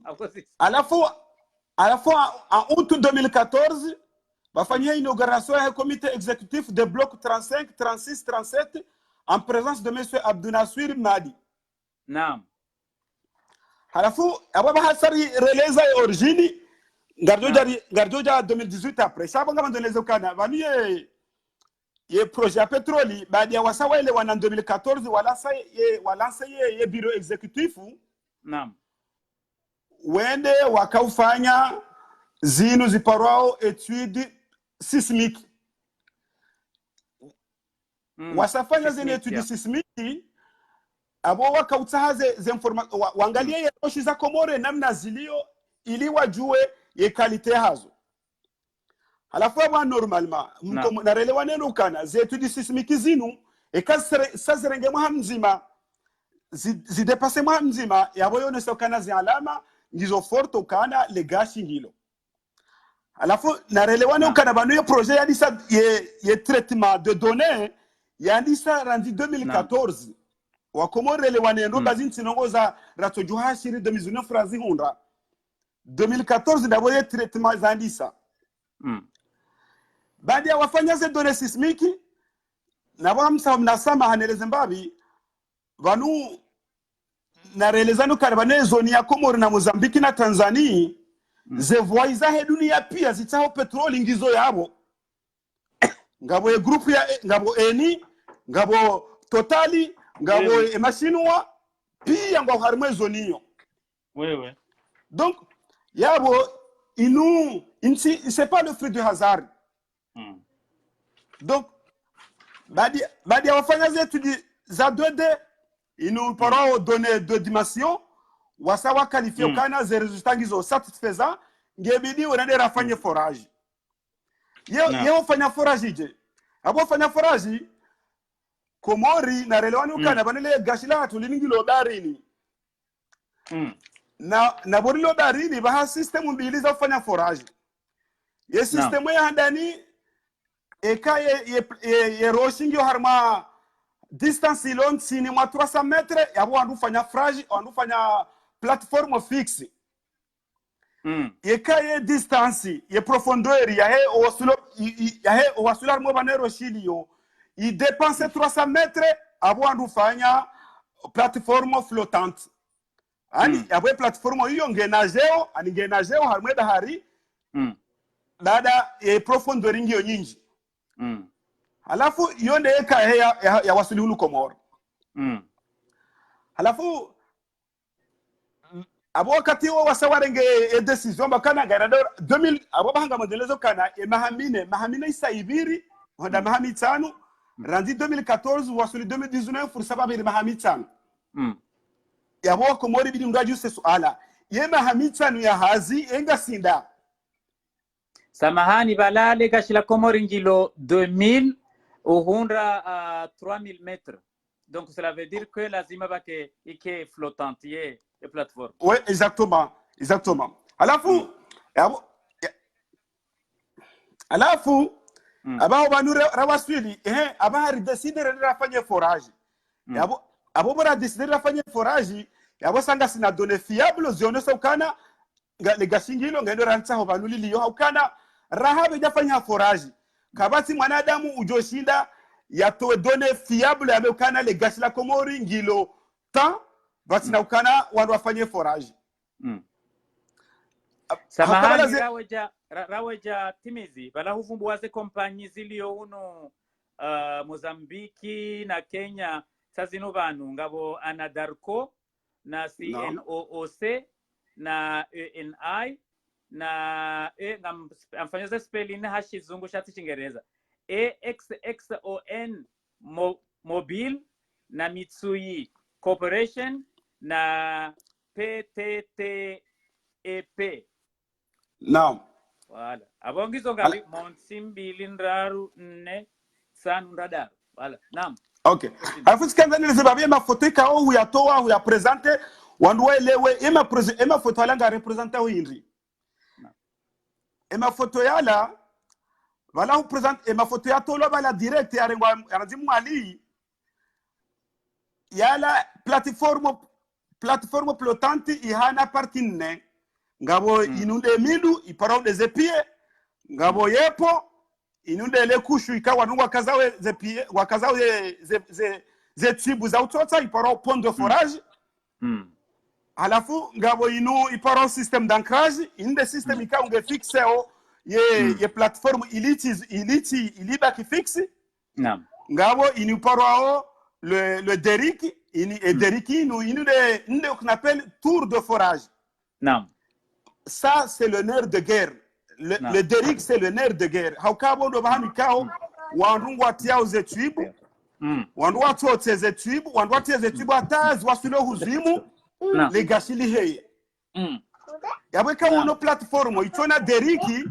avozi. À la fois en août 2014 va faire l'inauguration du comité exécutif de bloc 35, 36, 37 en présence de monsieur Abdounassir Madi. Naam. À la fois ababa hasari releza origine gardoja 2018 après ça banga mandoneza kana bani ye projet ya petroli baada ya wasawa ile wana 2014 walansa ye bureau exécutif. Naam. Wende wakaufanya zinu ziparwao etude sismique. Wasafanya zine etude sismique abo wakautahaze ze information waangalie ye roshi za Komore namna zilio ili wajue ye kalite hazo. Halafu wa normalement mko narelewa neno kana ze etude sismique zinu ekasere mzima zidepase mzima yabo yone sokana zi alama ngizo forte ukana le gashi ngilo. Alafu narelewane ukana banu yo projet yadisa ye traitement de données yadisa randi 2014 wakomore relewane ndo bazinti nongoza ratojuha shiri 2019 frazi hunda 2014 ndabo ye traitement zandisa. Baada ya wafanya ze données sismique na bamsa mnasama haneleze mbabi banu narelezano karibane zoni ya Komori na Mozambiki na Tanzania zevoiza he dunia pia zitao petroli ngizo yabo ngabo e group ya ngabo eni ngabo totali ngabo emashinwa pia ngabo harmwe zoni yo wewe donc yabo inu insi c'est pas le fruit du hasard. Donc badi wafanya zetu za 2D ils nous pourront donner deux dimensions wasawa qualifier kana ze resultats ngizo satisfaisant ngebidi unaende rafanye forage yeo fanya forage je abo fanya forage Komori na relewani ukana banele gashila tulingilo darini na borilo darini ba system mbili za kufanya forage ye system ya ndani ekaye ye roshingi harma distance ilon sini mwa 300 metres yabo wandu fanya frage wandu fanya plateforme fixe. Ekaye distance ye profondeur ya he owasular mo banero shilio i dépense 300 metres abo wandu fanya plateforme flottante. Ani abo plateforme hiyo ngenajeo harmwe bahari dada ye profondeur ngio nyingi. Halafu yonde eka ya wasili hulu Komoro. Halafu abo wakati wa wasawarenge decision bakana garado 2000 abo bahanga modelezo kana mahamine isa ibiri honda mahamitano randi 2014 wasuli 2019 fursa babiri mahamitano yabo komori bidi mdaji se suala ye mahamitano ya hazi enga sinda samahani balale gashila komori ngilo 2000 uhundra 3000 mètres. Donc cela veut dire que lazima bake ike flottante ye plateforme. Oui, exactement. Alafu aba banu rawaswili aba hari décider rafanye forage. Abo bora décider rafanye forage, yabo sanga sina données fiables zone sokana le gashingilo ngendo rantsa ho banu liliyo haukana rahabe jafanya forage. Kabati mwanadamu ujoshinda yatoe données fiables yamekana le gashila komori ngilo temps batina ukana wandu wafanye forage. Samahani raweja timizi bala huvumbu waze kompanyi ziliyo uno Mozambiki na Kenya sazino banu ngabo Anadarko na CNOOC na ENI na amfanyaza spelling hashizungu shati Chingereza AXXON Mobile na Mitsui Corporation na PTTEP. Naam. Wala. Abongizo ngapi Monsimbili ndaru ne sanu radar. Wala. Naam. Okay. Alafu sikanza nilizibabia mafoto kao huyatoa huyapresente wandu waelewe ema foto alanga representa huindri. Ema foto yala wala hu present ema foto ya tolo bala direct ya rengwa anazimu ali yala plateforme flottante ihana partine ngabo inunde mindu iparao de pie ngabo yepo inunde le kushu ikawa nungwa kazawe ze pie wakazawe ze tibu za utota iparao pont de forage halafu ngabo inu iparao système d'ancrage inunde système ikawa unge fixeo ye plateforme iliba ki fixe ngabo inu parao le derrick derrick nous qu'on appelle tour de forage. Non. Ça c'est le nerf de guerre. Le derrick c'est le nerf de guerre. Haukabo do bahani kao wanrungwa tia uzetuibu. Wanrungwa tia uzetuibu, wanrungwa tia uzetuibu ataz wasulo huzimu le gashili heye. Yabwe ka wono plateforme itona derriki.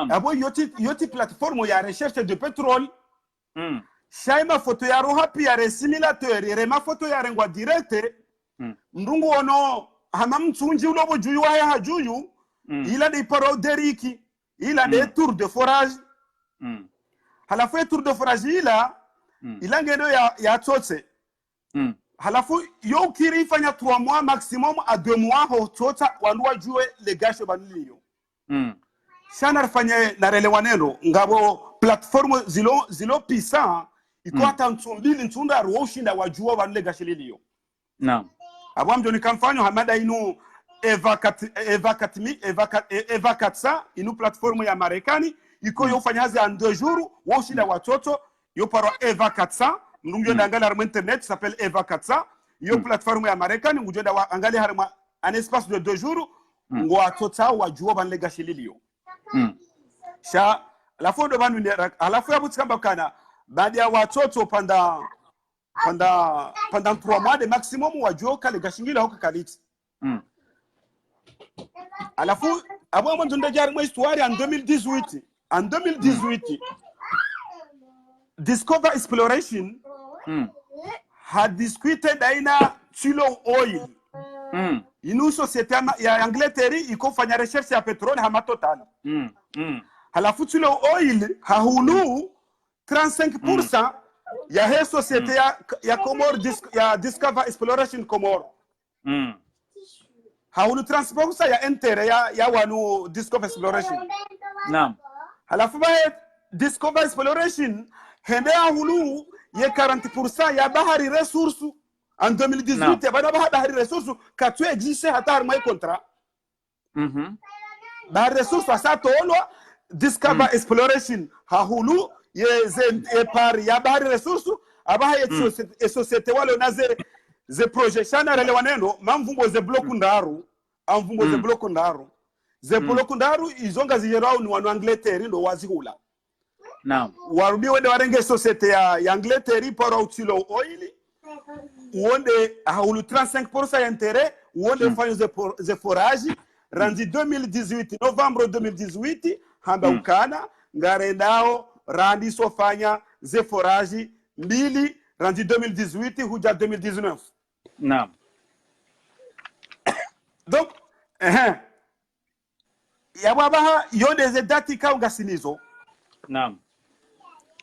Yabwe yoti plateforme ya recherche de pétrole. Shaima foto ya roha pia resimilateur rema foto ya rengwa directe ndungu ono hama mtunji ulobo juyu haya hajuyu ila de paro deriki ila de tour de forage halafu tour de forage ila ngendo ya totse halafu yo kiri fanya 3 mois maximum à 2 mois ho tota wandu jue le gasho baniliyo sana rafanya na relewaneno ngabo platform zilo pisa iko hata ntumbili ntunda ruoshinda wajua wanle gashililiyo. Naam. Abwamjo nikamfanyo hamada inu Eva Katsa inu platform ya Marekani iko yofanya hazi en 2 jours woshinda watoto yo paro Eva Katsa mnunjo ndangala harma internet s'appelle Eva Katsa yo platform ya Marekani ngujenda wa angali harma en espace de 2 jours ngo watoto wajua wanle gashililiyo. Sha la fondo banu alafu yabu tikamba kana baada ya watoto pendant 3 mois de maximum wajua kale gashingila huko kaliti. Alafu abo mwanzo ndajari mwa histoire en 2018 Discover Exploration had discuted aina Tullow Oil inu societe ya Angleterre iko fanya recherche ya petroli hama total. Halafu Tullow Oil hahulu 35% ya he societe ya Comore ya Discover Exploration Comore. Hahulu 30% ya entere ya wanu Discover Exploration. Naam. Halafu ba Discover Exploration hende hahulu ye 40% ya bahari resource en 2018 ya bahari resource katwe existe hata harma contrat. Bahari resource asato olwa Discover Exploration hahulu ye par ya bahari resource abaha ye societe wale na ze projection na rele waneno mamvumbo ze bloku ndaru amvumbo ze bloko ndaru ze bloko ndaru izonga zijerao ni wanu Angleterre ndo wazihula naam warudi wende warenge societe ya Angleterre para utilo oil uonde haulu 35% ya intérêt uonde fanyo ze forage randi 2018 novembre 2018 hamba ukana ngare nao randi sofanya ze forage mbili randi 2018 huja 2019 naam donc ya baba yonde ze dati ka ungasinizo naam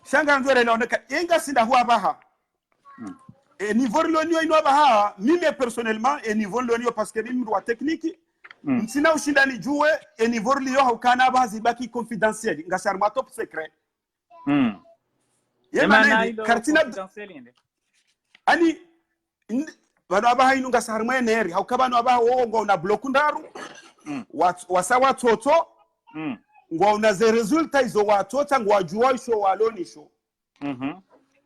shanga nzore naoneka inga sinda huwa baha et niveau l'onio ino baha mimi personnellement et niveau l'onio parce que mimi wa technique sina ushinda ni jue et niveau l'io haukana bazi baki confidentiel ngasharma top secret yemana kartina ani bano abaha inu ngasharma eneri haukabano abaha wo na bloku ndaru wasawa toto ngwa unaze resulta izo watota ngwa jua isho walonisho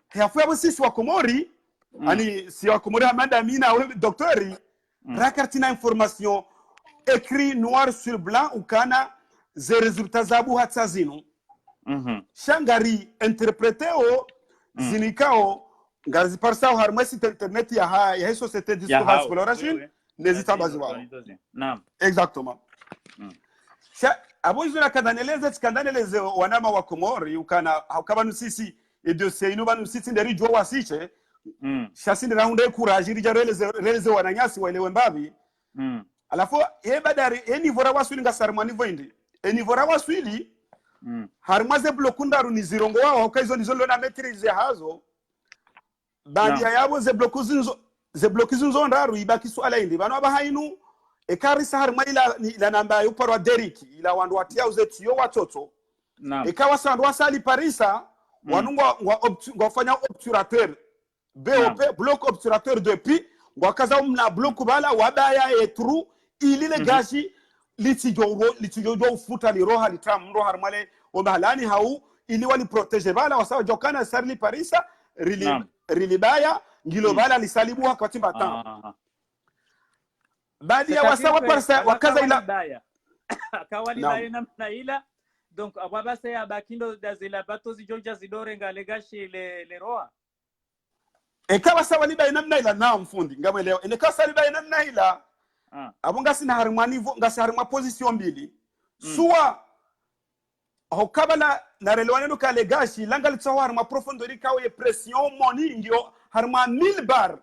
hafu yabo sisi wa Komori ani si wa Komori amanda mina we docteur rakartina information écrit noir sur blanc ukana ze resulta zabu hatsazino shangari interpreteo zinikao ngazi parsao harma site internet ya société d'histoire exploration nezita bazwa naam exactement abo izona kadaneleze tkandaneleze wanama wa Komori ukana hakabanu sisi edio seinu banu sisi nderi jo wasiche shasi ndira hunde courage rija releze wananyasi waelewe mbavi alafu badari enivora waswili ngasarma nivoindi enivora waswili harmaze blokundaru ni zirongo wao hokaizo nizolo na maîtrise hazo bandi yabo ze blokuzinzo ndaru ibaki swala indi bano abahainu ekarisa harma ila namba yuparwa Derek ila wandu watia uzetiyo watoto ikawa sandu wasali parisa wanungwa ngofanya obturateur BOP bloc obturateur depuis ngwakaza umna bloc bala wabaya etru ilile gashi litijo ufuta liroha litram roha harmale obahalani hau ili wali protege bala wasawa jokana sarli parisa rilibaya ngilo bala lisalibu wakati batano baadhi ya wasawa parsa wakaza ila baya akawali baya namna ila donc ababase ya bakindo dazila bato zijoja zidore ngalegashi le roa ekawa sawa liba namna ila na mfundi ngamwelewa ene sawa liba namna ila abonga sina harmani ngasi harma position mbili suwa hokabala na relwane no kalegashi langal tsawa harma profondeur kawe pression moni ndio harma 1000 bar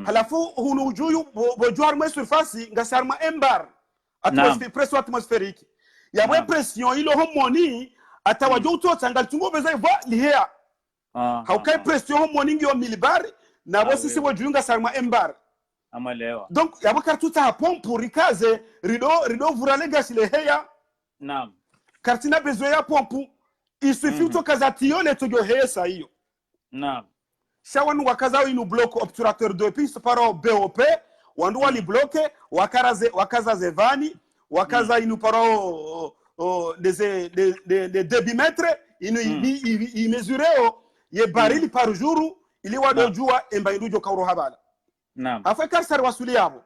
halafu hunu juyu boju harma surface ngasi harma 1 bar pression atmosphérique ya mwe pression ilo homoni atawajo utota ngal tungo beza iva lihea haukai pression homoni ngio 1000 bar na bo sisi boju nga sarma 1 bar amalewa donc ya bakar tuta pompe rikaze rido vuralega sile heya naam kartina besoin ya pompe il suffit to kazatio le tojo hesa hiyo naam shawanu wakaza inu block obturateur de piste paro BOP wandu wali bloquer wakaza zevani wakaza inu paro des débitmètres il mesureo ye barili par jour ili wadojua emba indujo kauro habala naam afeka sar wasuli yabo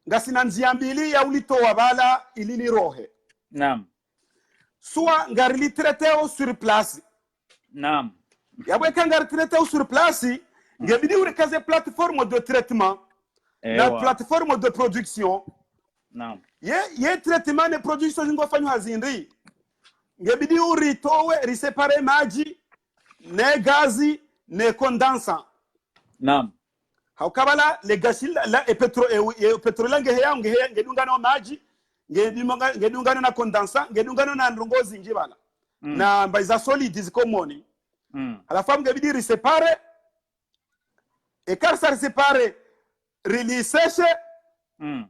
ngasina nzia mbili ya ulito wabala ili ni rohe naam soit ngarili traiteo sur place naam yabo kangar traiteo sur place ngebidi urekaze plateforme de traitement na plateforme de production naam ye traitement de production ngofanywa hazindi ngebidi uritowe risepare maji ne gazi ne condensant naam haukabala le gasil la petrol ngeheya ngedungana maji ngedungana na condensant ngedungana na ndongozi njibala na mbaiza solide zikomoni alafu ngebidi risepare ekarsa risepare riliseshe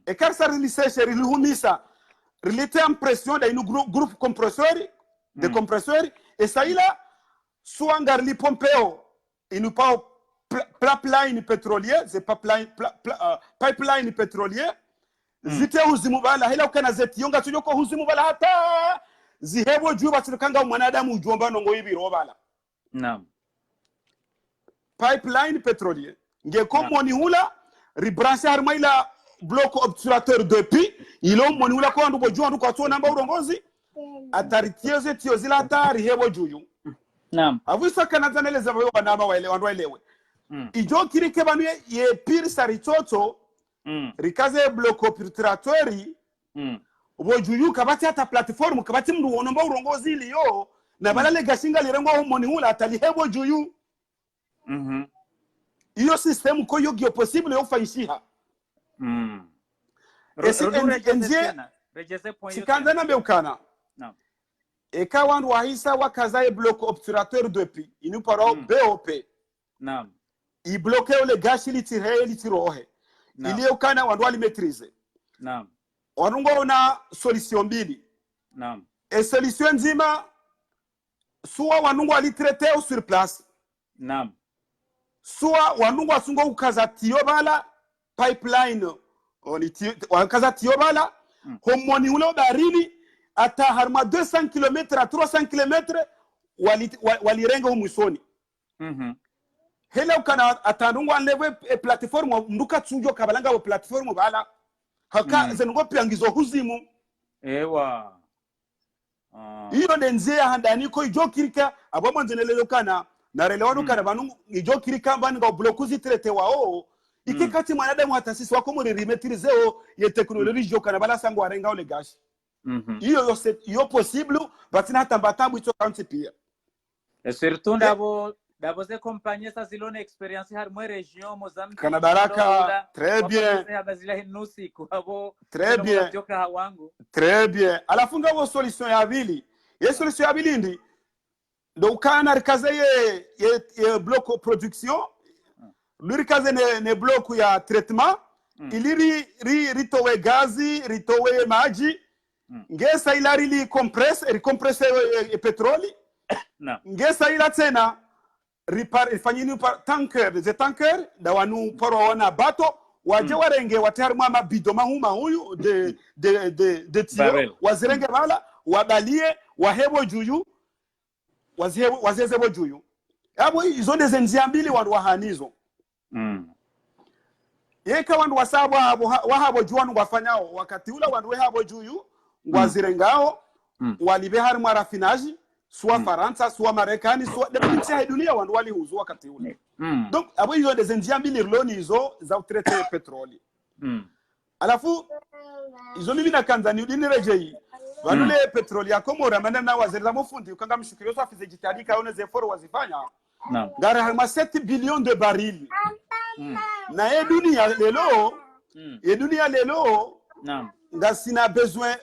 ekarsa riliseshe rilihumisa rilite en pression da inu groupe compresseur de compresseur et ça il a soit ngarli pompeo inu pa pipeline pétrolier c'est pipeline pétrolier zite huzimu bala hila ukana zeti yonga tunyoko huzimu bala hata zihebo juba tulukanga mwanadamu ujomba nongo hivi robala naam pipeline pétrolier nge komoni hula ribranche harma ila bloc obturateur depuis ilo moni ula kwa ndubo jua nduko atuo namba urongozi ataritieze tiozi la tari hebo juyu naam avisa kana zaneleza bayo banama waelewe ijo kirike banu ye pire saritoto rikaze bloc obturateur ubo juyu kabati hata platform kabati mdu wonomba urongozi iliyo na balale gashinga lirengo moni hula atali hebo juyu iyo system ko yo gyo possible yo faishiha sikanza na meukana naam eka wandu wahisa wakazaye bloc obturateur depuis inu paro BOP naam i bloquer le gashi litirohe ili ukana wandu wali maîtriser naam wanungo na solution mbili naam e solution nzima suwa wanungo wali traiter sur place naam suwa wanungo asungo ukaza tiobala pipeline wakaza tiobala homoni ule barini ata harma 200 km à 300 km walirenga humusoni hela ukana atanungo anlewe platform mduka tsujo kabalanga wa platform bala haka zenungo piangizo huzimu ewa iyo ndenzea handani ko ijo kirika abamo nzenelelo kana na relewano kana banu ijo kirika bani ga blokuzi traité wao ike kati mwanadamu hata sisi wako muri rimetrizeo ye teknolojia kana bala sango arenga ole gashi iyo possible batina hata mbatambu ito county pia et surtout d'abo ze compagnie sa silone experience har mo region Mozambique kana baraka très bien très bien très bien alafunga wo solution ya bili ye solution ya bili ndi do kana rikaze ye bloc production lurikaze ne bloc ya traitement ili ritowe gazi ritowe maji ngesa ilari li compresse petroli ngesa ila tena ifanyini tanker ze tanker da wanu poro wana bato waje warenge watarma mabido mahuma huyu de tio wazirenge bala wabalie wahebo juyu wazezebo juyu abo izo ndezenjia mbili wandu wahanizo yeka wandu wasabwa wahabo juanu wafanyao wakati ula wandu wehabo juyu ngwazirengao walibe harma raffinage soit Faransa soit Marekani soit depuis ya dunia wandu wali huzu wakati ule donc abo hizo ndezenjia mbili rloni hizo za utrete petroli alafu hizo mimi na Tanzania udinirejei wanule petroli ya Komora manena wazirza mufundi ukanga mshukiro so afize jitadika aone zeforo wazifanya ngara harma 7 billions de barils na e dunia lelo ngasina besoin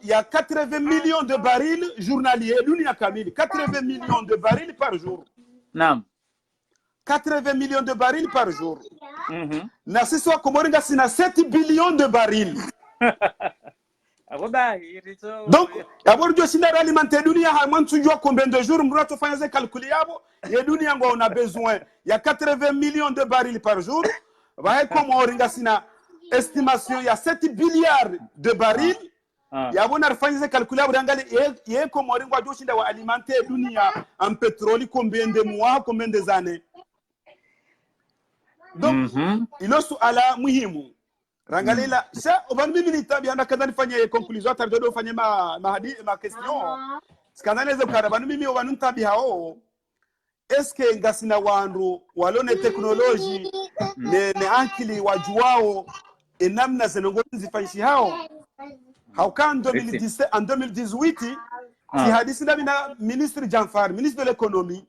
il y a 80 millions de barils journaliers dunia kamili 80 millions de barils par jour 80 millions de barils par jour na sisi wa Komori ngasina 7 billions de barils donc d'abord je suis alimenter dunia harman tujua combien de jours mra tofanya ze calculer yabo ye dunia ngo on a besoin il y a 80 millions de barils par jour va Komori ngasina estimation il y a 7 milliards de barils yabo narfanya ze calculer yabo ngale ye Komori ngo ajoshinda wa alimenter dunia en pétrole combien de mois combien de années donc ilo suala muhimu rangalila sa oban mimi nitabia na kadani fanye conclusion tardo fanye ma question skananeze karabanu mimi oban ntabia hao eske ngasina wandu walone teknoloji ne akili wajuao enamna zenongozi zifanyishi hao haukan 2017 en 2018 ti hadisi na mina ministre Janfar ministre de l'économie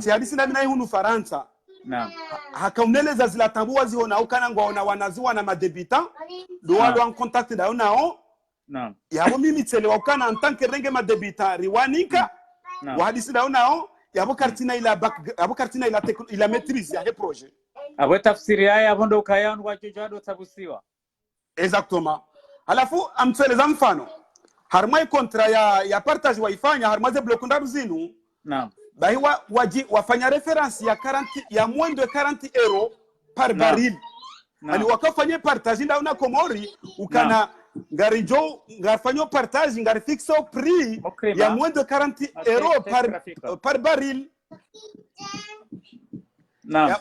ti hadisi na mina hunu Faransa hakauneleza zilatambua ziona ukana ngwaona wanaziwa na madebita do walo en contact da unao yabo mimi tsele wakana en tant que renge madebita riwanika wahadisi da unao yabo kartina ila maîtrise ya he projet abo tafsiri haya abondo kaya ngwajojado tabusiwa exactement alafu amtseleza mfano harmai kontra ya partage waifanya harmaze blokundaru zinu bahi wafanya reference ya moins de 40 euros par baril ani wakafanya partage nda una Komori ukana ngarijo ngafanyo partage ngari fixe au prix ya moins de 40 euros par baril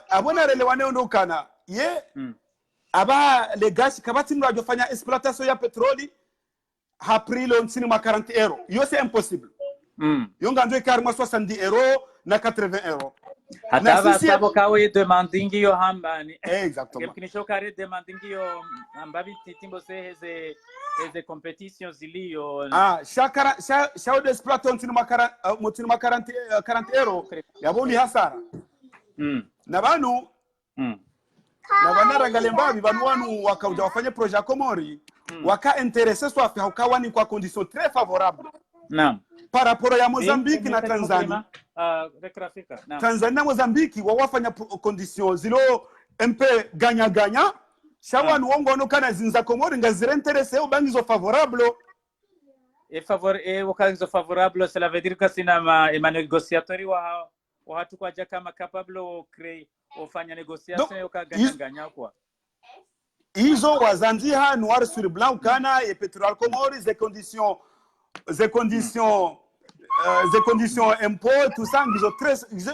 abona relewane ndo kana ye aba le gasi kabati mwa jofanya exploitation ya petroli ha prilo nsini mwa 40 euro. Yo c'est impossible. Yo ngando ikari mwa 70 euro na 80 euro. Hata basabo kawe demanding yo hambani. Exactement. Kinisho kare demanding yo ambabi titimbo se heze competition ziliyo. Shakara shao de exploitation nsini mwa 40 euro. Yabuli hasara. Na banu na banarangale mbabi banu wanu wakauja wafanye projet Komori waka intéressé soit haukawa ni kwa condition très favorable. Naam. Par rapport ya Mozambique na Tanzania. Tanzania Mozambique wawafanya condition zilo mpe ganya shawa nuongo no kana zinza Komori ngazire intéressé au bangizo favorable. Wakagizo favorable, cela veut dire que sina ma négociatori wa watu kwa jaka kama capable o créer ofanya négociation yo kaganya kwa izo wazanziha noir sur blanc kana et pétrole Komori des conditions impôts tout ça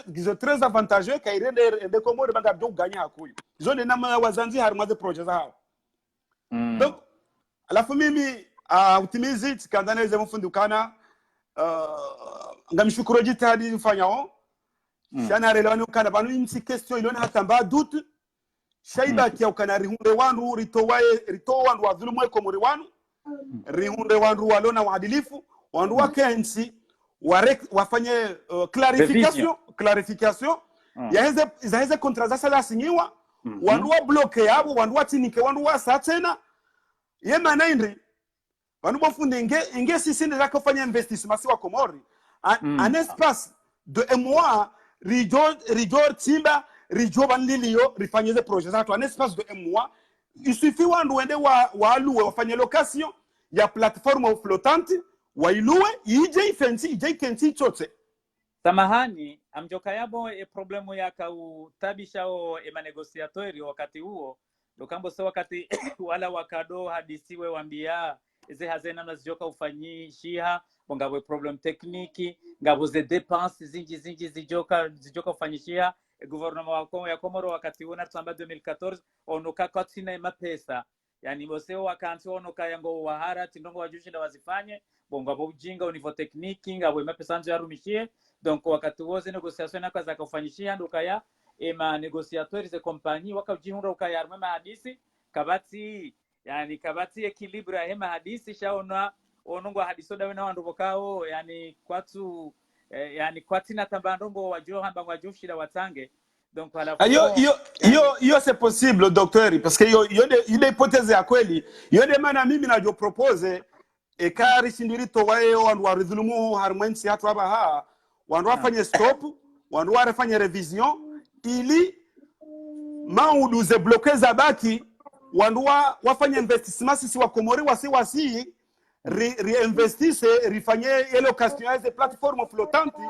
ils très avantageux kaire de Komori banga do ganya akuyo izo ni nama wazanziha harmaze projets zao. Donc alafu mimi utimizi tikandana ze mfundukana ngamshukuru jitihadi ufanyao shana relano kana banu imsi question ilona hatamba doute shaiba kia ukana rihunde wandu rito wandu wa dhulumu Komori wanu rihunde wandu walona waadilifu wandu wa kensi wafanye clarification ya heze contrat za sinyiwa wandu wa bloke yabo wandu wa tinike wandu wa satena yema naindri wandu bofunde inge sisi ndio kufanya investissement si wa Komori un espace de un mois Rijor Timba, Rijor Banlilio, rifanye ze projets zatu un espace de un mois. Il suffit wandu wende wa aluwe wafanye location ya plateforme flottante wa iluwe ije ifensi ije kenti chote. Samahani, amjoka yabo problemu yaka utabisha o manegociatori wakati huo lokambo so wakati wala wakado hadisiwe wambia ze hazena nazijoka ufanyishia ngabo problem tekniki ngabo ze dépenses zinji zijoka ufanyishia gouvernement wako ya Komoro wakati huo na tsamba 2014 onoka kwatina mapesa yani boseo wakanti onoka yango wahara tindongo wajushinda wazifanye bonga bo ujinga au niveau tekniki ngabo mapesa nje yarumishie. Donc wakati huo ze negotiation nako za kufanyishia ndoka ya ema négociateurs ze compagnie wakajihunda ukaya arma hadisi kabati yani kabati equilibre ya hema hadisi shaona onongo hadiso dawe na wandu bokao yani kwatu yani kwatina tambandongo wajo hamba wajushira watange. Donc alafu yo c'est possible docteur parce que yo ile hypothèse ya kweli yo de maana mimi najo propose ekari sindiri wae wandu waridhulumu harmwensi hatu haba wandu wafanye stop wandu wafanye revision ili maudu ze bloquer zabaki wandu wafanye investissement sisi wa Komori wasi reinvestisse rifanye location des plateformes flottantes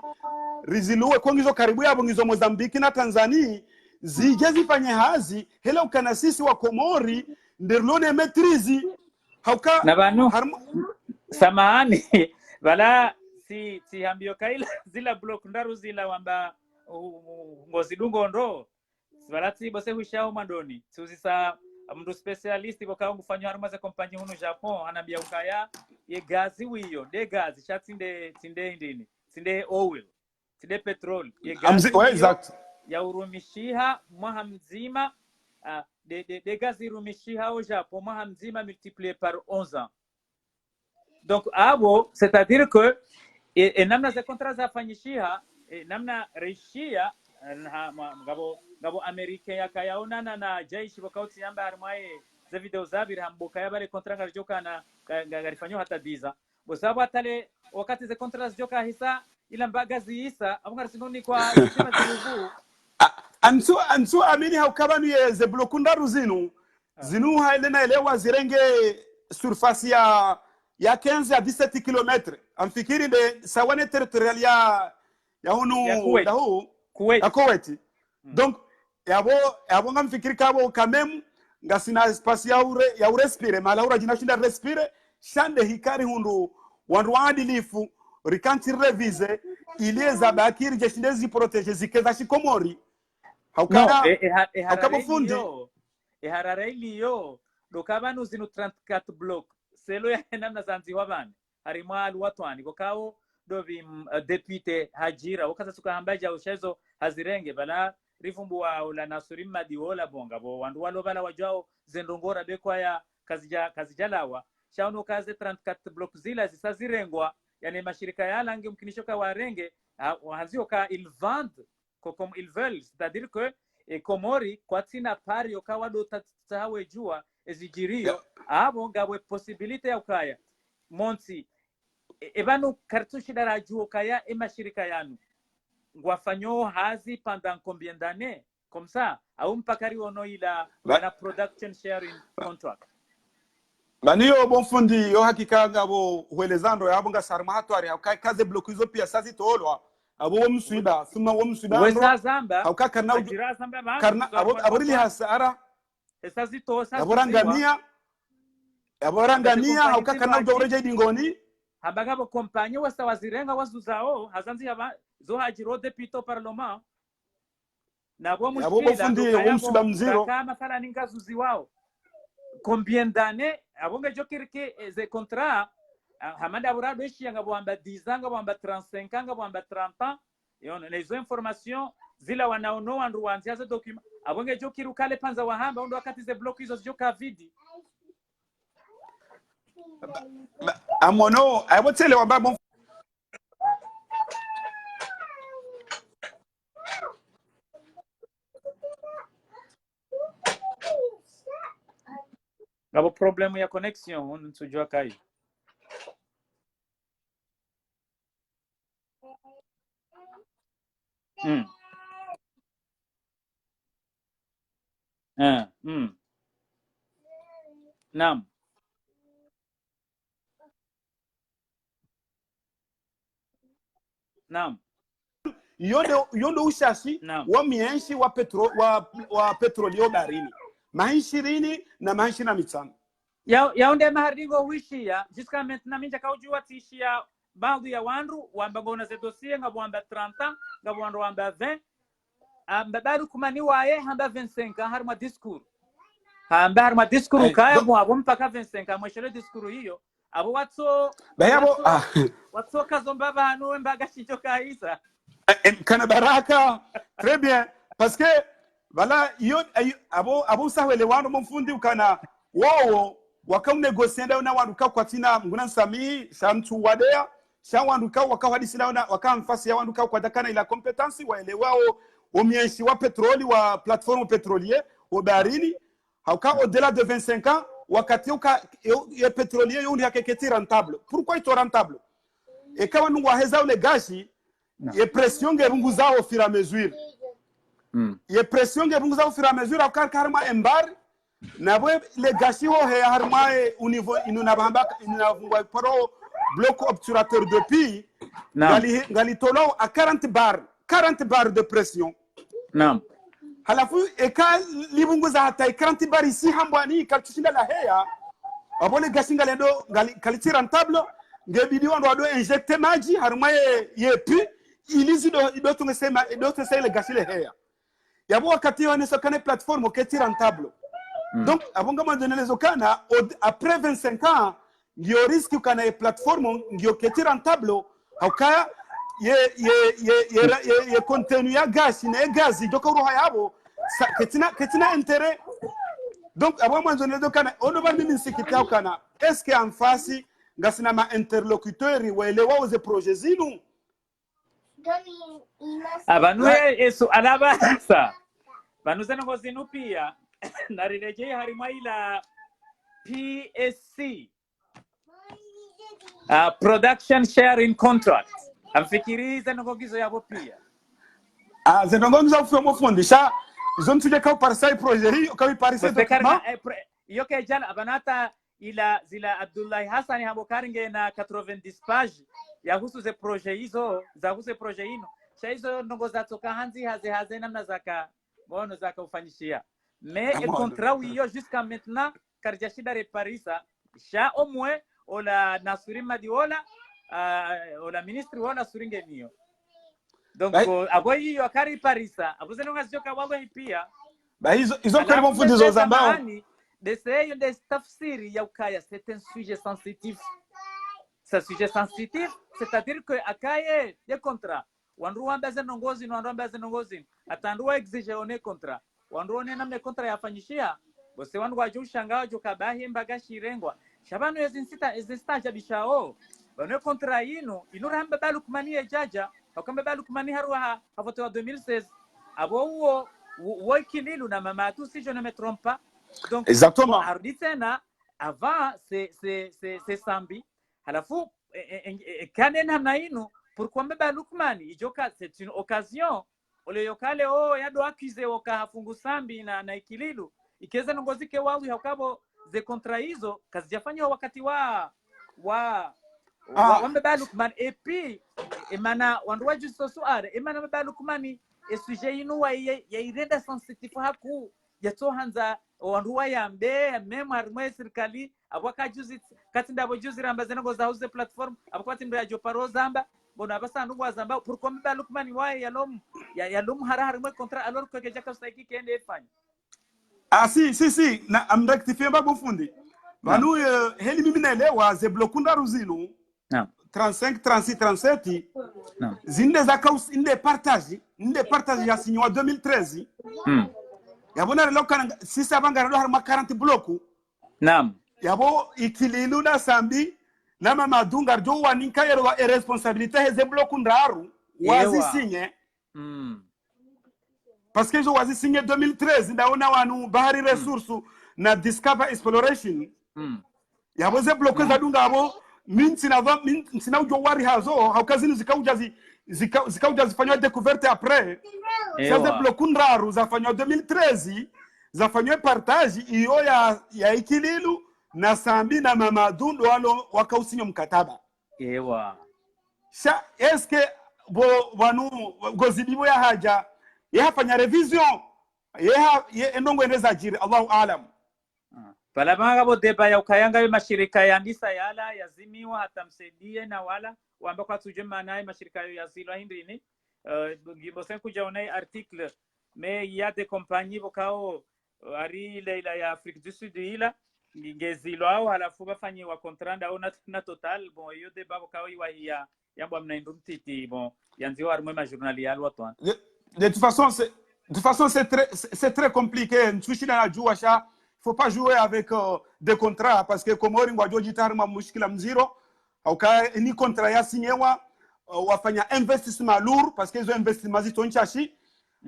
riziluwe kongizo karibu yabo ngizo Mozambique na Tanzania zije zifanye hazi hela ukana sisi wa Komori ndirlone maîtrise hauka na banu samahani wala si hambio kaila zila block ndaru zila wamba ngozidungo ndo sibalati bose hushao mandoni tuzisa mdu specialist boka ngufanywa haruma za compagnie hunu Japon anambia ukaya ye gazi wiyo de gazi chatinde indini tinde oil tinde petrol ye gazi exact ya urumishiha mwaha mzima de gazi urumishiha au Japon mwaha mzima multiplié par 11 ans. Donc abo c'est-à-dire que namna za contrat za fanyishiha namna rishia ngabo Amerika yakayaonana na jaishi wakauti yamba harmaye za video zabiri hamboka yabale contrat ngarijoka na ngarifanywa hata diza bosabu atale wakati za contrat joka hisa ila mbagazi isa abunga sinoni kwa sema ziluvu ansu amini haukabanu ye ze blokundaru zinu hailena elewa zirenge surface ya 15 à 17 km amfikiri de sawane territorial ya hunu dahu Kuwait. Donc yabo ngamfikiri kabo quand même ngasina espace ya urespire malaura jinashinda respire shande hikari hundu wandu adilifu rikanti revise ilieza bakiri jeshindezi protege zikeza shikomori haukana haukabufundi harara iliyo dokabanu zinu 34 block selo ya namna zanzi wabani harimwa alwatwani kokao dovi deputy hajira wakaza sukahambaja ushezo hazirenge bala rifumbu wa la Nasurim Madiola bonga bo wandu walo bala wajao zendongora bekwa ya kazijalawa shauno kaze 34 block zila zisazirengwa yani mashirika yala ngi mkinishoka warenge hanzio ka ils vendent comme ils veulent, c'est-à-dire que Komori kwa tina pari okawa do tatawe jua ezijirio abo ngabwe possibility ya ukaya monti ebanu kartushi dara juo kaya mashirika yanu ngwafanyo hazi pendant combien d'années comme ça au mpakari ono ila na production sharing contract baniyo bonfundi yo hakika ngabo huelezando yabo ngasarma hatwari haukai kaze bloku hizo pia sazi tolwa abo msuida suma msuida wesa zamba hauka karna ajira zamba karna aborili hasara sazi to sazi aborangania hauka karna dawreje dingoni habagabo kompanye wasa wazirenga wazuzao hazanzi haba zo hajiro deputy parlement nabo mushkila mziro kama sala ningazuzi wao combien d'années abonga jokirke ze contrat hamanda aburado ishi ngabo amba 10 ans ngabo amba 35 ans ngabo amba 30 ans yon les informations zila wanaono wandu wanzia ze document abonga jokiru kale panza wahamba ndo wakati ze block hizo joka vidi amono abotele wababo ngabo problemu ya connection nsujua kai Naam. Naam. Yondo ushashi wa mienshi wa petrolio barini. Mahishirini na mahishina mitano. Yaonde mahardingo wishia jusqu'à maintenant minja kaujua tishia baadhi ya wandu wambagona ze dossier ngabwamba 30 ngabwanda wamba 20 bado kumani waye hamba 25 harma discours harma discours kaya mwabo mpaka 25 mweshele discours hiyo abo watso bayabo watso kazomba banu mbaga shichoka isa kana baraka très bien parce que voilà yo abo sahwele wanu mfundi ukana wao wakamnegosienda na wandu kwa tina nguna sami shamtu wadea shawanduka wakahadisina na wakamfasi ya wanduka kwa dakana ila competence waelewao omienshi wa petroli wa plateforme pétrolier au barini hauka au-delà de 25 ans wakati uka ya pétrolier yundi hakeketi rentable. Pourquoi il est rentable? Et quand nous waheza le gashi ye pression ngebunguza au fur et à mesure ye pression ngebunguza au fur et à mesure akar karma embar na bwe le gashi ho he harma au niveau inuna bamba inuna paro bloc obturateur de pi ngali tolo à 40 bar de pression. Naam. Halafu eka libunguza hata 40 bar ici hambwani kaltushinda la heya abone gashi ngaledo kaliti rentable ngebidi wando ado injecter maji harma ye pi ilizi do tungesema do tungesema le gashi le heya yabo wakati wane sokane plateforme oketi rentable. Donc abonga mandone les okana après 25 ans ngio risque ukana e plateforme ngio keti rentable hauka ye contenu ya gasi na gazi doka uruha yabo ketina intérêt. Donc abo mandone les okana ono bandi nsikita ukana est-ce que en face ngasina ma interlocuteur welewa oze projet zinu abanu eso alaba sa banu zena ngozinu pia narireje harima ila PSC production sharing contract amfikiriza ngogizo yabo pia zenongoza ufumo fundisha zontuje ka parsai projet ka parsai document yoke jana abanata ila zila Abdullahi Hassan habokaringe na 90 page ya husu ze projet hizo za husu projet hino hizo ndongoza toka hanzi haze namna zaka bono zaka ufanyishia mais le contrat oui jusqu'à maintenant karjashida reparisa sha omwe ola Nasurim Madiola ola ministre wala suringe niyo donc agoyi yo kari parisa abuzeno ngasioka wabo pia Bah hizo kweli mfundi zo zambao. D'essayer de tafsiri ya ukaya, c'est un sujet sensitif. C'est un sujet sensitif, c'est-à-dire que akaye ya contrat. Wandu wambaze nongozi no wandu wambaze nongozi. Atandu wa exige one contrat. Wandu one namne contrat yafanyishia. Bose wandu wajushanga kabahi mbaga shirengwa. Shabanu ezinsita bishao. Bano contrat ino ramba balu kumani ejaja. Wakamba balu kumani harwa havoto wa 2016. Abo uo ikililu na mamatu si je ne me trompe pas. Donc exactement. Arditena avant c'est sambi. Halafu kanen hamna ino pourquoi mbeba lukmani ijoka c'est une occasion ole yokale yado akize wakafungu sambi na ikililu ikeza nongozike wawi hakabo ze kontra hizo kazijafanywa wakati wa mbeba lukmani et puis emana wanduwa justo suare emana mbeba lukmani e sujet ino wa ya irenda sensitif haku yatohanza wanduwa yambe meme harmwe serikali abwaka juzi kati ndabo juzi ramba zengo za house platform abakwati ndo ya joparo zamba bona basa ndugu wa zamba pourquoi mbeba lukmani wa yalom harmwe contrat alors que jaka saiki kende fanya si na amrectifie babu fundi banu heli mimi naelewa ze blokunda ruzinu 35 36 37 zinde za kaus inde partage ya signwa 2013 yabona lelo kana sisi abanga ndo harma 40 bloku naam yabo ikililu na sambi na mama dunga jo waninka yero wa responsabilité heze bloku ndaru wazi sinye parce que je wazi signé 2013 ndaona wanu bahari resource na discover exploration yabo ze bloku za dunga abo mintina ujo wari hazo haukazini zikauja zifanywa découverte après ces bloku ndaru zafanywa 2013 zafanywa partage iyo ya ikililu na sambi na Mamadou ndo walo wakausinyo mkataba sha eske bo wanu gozidibo ya haja yafanya revision endongo endeza jiri Allahu aalam pala manga bo deba ya ukayanga mashirika ya ndisa yala yazimiwa hatamsaidie na wala wamba kwa tujema naye mashirika ya zilo hindini gibosen kujaona article mais il y a des compagnies bokao ari leila ya Afrique du Sud ila ngezilo au halafu bafanye wa contrat au na total bon yo de babo kawi wa ya yambo mnaindu mtiti bon yanzi wa armema journalial watwan de toute façon c'est très compliqué ntushina na jua sha faut pas jouer avec des contrats parce que comme oringo joji tarma mushkila mziro au ka ni contrat ya sinyewa wafanya investment lourd parce que ils ont investissement zitonchashi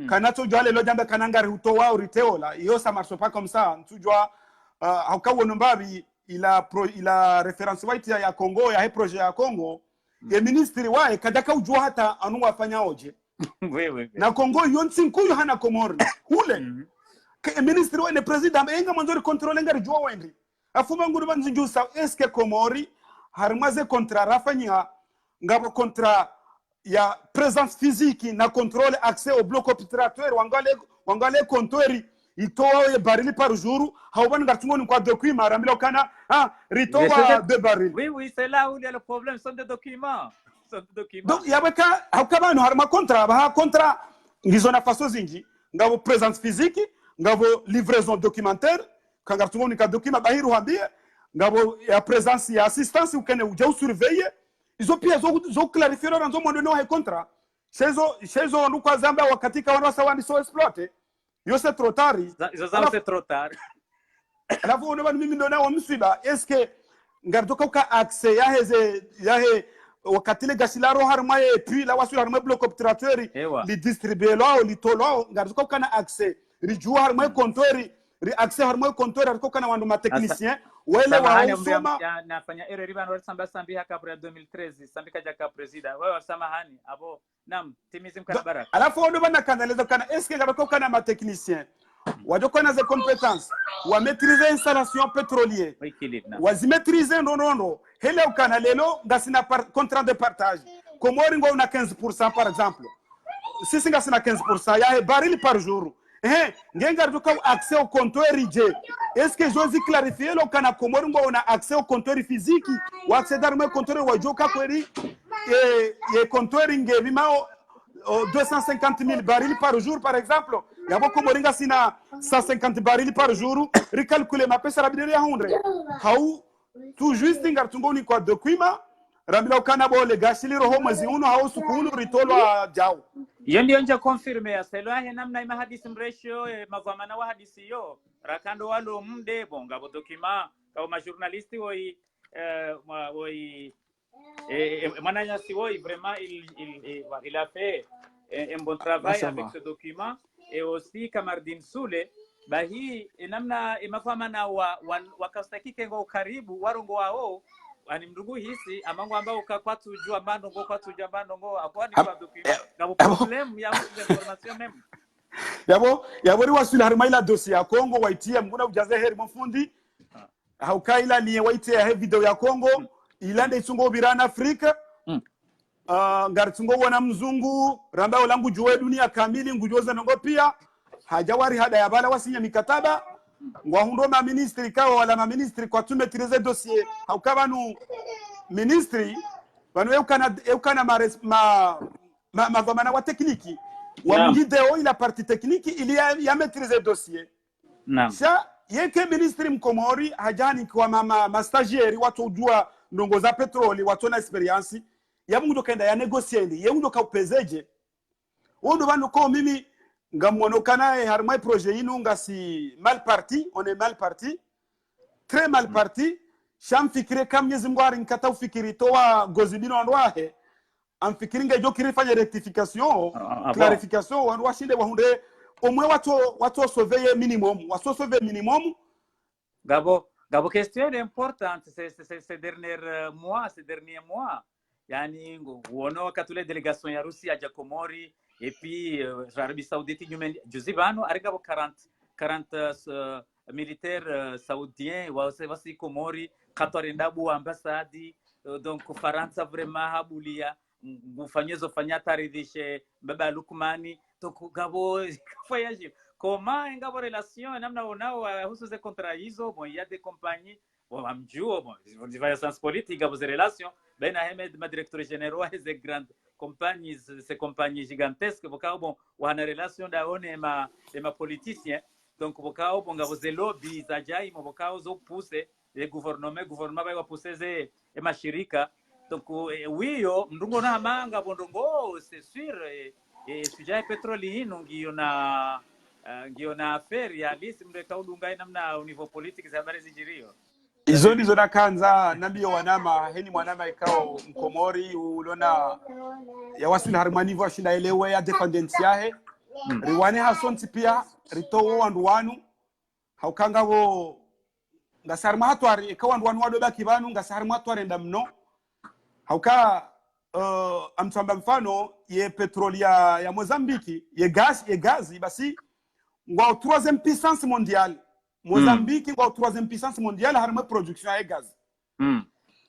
kanato jale lo jambe kananga ruto wa riteola iyo ça marche pas comme ça ntujwa haukawo nombabi ila reference white ya Congo ya projet ya Congo ya ministry wae kadaka ujua hata anu wafanya oje wewe na Congo yonsi nkuyo hana komori hule ministry wae ne president enga manzori control ngari jua wendi afuma nguru banzujusa eske komori harmaze contrat rafanya ngabo contrat ya présence physique na contrôle accès au bloc opératoire wangale compteur itoa barili par jour haubani ngatungoni kwa document arambila kana ritoa de baril oui c'est là où il y a le problème sont des documents donc yabeka hakabano harma contrat ngizo na façon zingi ngabo présence physique ngabo livraison documentaire kangatungoni ka document bahiru hambie ngabo ya présence ya assistance ukene uja surveiller izo pia zo clarifier ranzo mondo no hay contrat chezo ndukwa zamba wakati ka wanasa wandi so exploiter yo c'est trop tard c'est trop tard alafu unaona mimi ndo nao msiba eske ngardoka ka accès ya he wakati le gasilaro harma et puis la wasu harma bloc opérateur li distribuer lo li tolo ngardoka kana accès ri jua harma compteur ri accès harma compteur arko kana wandu ma technicien wale wa usoma nafanya error bana samba sambi haka kwa 2013 sambi kaja ka president wewe samahani abo nam timizim kana baraka alafu ndo bana kanaliza kana eske ngardoka kana ma technicien wajoko na ze compétences wa maîtriser installation pétrolier wa zi maîtriser nono hele ukana lelo ngasina contrat de partage komori ngo una 15% par exemple sisi ngasina 15% ya baril par jour ngenga duka accès au compteur je est-ce que josi clarifier lo kana komori ngo una accès au compteur physique ou accès d'arme compteur wa joka kweli e compteur nge bimao 250 000 barils par jour par exemple yabo komoringa sina 150 barils par jour recalculer mapesa rabidere ya hundre hau tu juste ngartungoni kwa document rambila ukana bole gashili roho mwezi uno hau sukunu ritolwa jao iyo ndio nje confirme ya selo he namna ima hadisi mresho mavamana wa hadisi yo rakando walo mde bonga bo document kama journaliste woi Mananya Siwoi, vraiment, il a fait un bon travail avec ce document. Et aussi, Kamardin Sule, bahi, namna imafamana wakastaki kengo ukaribu, warongo wao, animdugu hisi, amangu ambao ukakwatu jua bandongo, kwatu jua bandongo, akwani kwa document. Kabo problem ya information même. Yabo riwasuli harimaila dossier ya Kongo, waitia mguna ujaze heri mfundi, haukaila niye waitia he video ya Kongo, ilande isungo birana Afrika ngartungo wana mzungu rambao langu juwe dunia kamili ngujoza nongo pia hajawari hada ya bala wasinya mikataba ngwahundo ma ministry kawa wala ma ministry kwa tumetireze dossier haukabanu ministry banu eukana ma gomana wa tekniki wa mjideo ila parti tekniki ili ya maîtriser dossier sha yeke ministry mkomori hajani kwa ma stagiaire watu ujua ndongo za petroli watu na experience yamungu kenda ya negociate yamungu ka upezeje wondo banu ko mimi ngamono kana harmai projet inu ngasi mal parti on est mal parti très mal parti sham fikire kam nyezi ngwari nkata ufikiri to wa gozibino ndwahe am fikiri ngejo kirifanya rectification clarification wandwa shinde wahunde omwe watu sauver minimum waso sauver minimum Gabo question importante ces derniers mois yani uono katule delegation ya Russia ya Komori et puis Arabie Saoudite nyume juzibano arigabo 40 militaires saoudiens wasi Komori Qatar ndabu ambassade donc Faransa vraiment habulia ngufanyezo fanya taridhishe baba Lukmani to gabo voyage. Comment ngabo relation namna unao husu ze contrat hizo bon il y a des compagnies bon amjuo bon il va y sens politique gabo ze relation ben Ahmed ma directeur général des grandes compagnies ces compagnies gigantesques bokao bon wana relation daone ma politicien donc bokao bon ngabo ze lobby za jai bokao zo pousser les gouvernements ba pousser ze mashirika donc oui yo ndungo na manga bondongo c'est sûr et sujet pétrolier hino ngiyo na affaire ya lisi mreka udungai namna au niveau politique za habari zijirio izo ndizo nakanza nabio wanama heni mwanama ikao mkomori ulona ya wasili harmanivo ashinda elewe ya dependence yahe riwane hasonti pia ritowo wandu wanu haukanga wo ngasarma hatwari ikawa wandu wanu wadoba kibanu ngasarma hatwari ndamno hauka amtamba mfano ye petroli ya Mozambique ye gazi basi ngwa troisième puissance mondiale Mozambique ngwa troisième puissance mondiale harma production ya gaz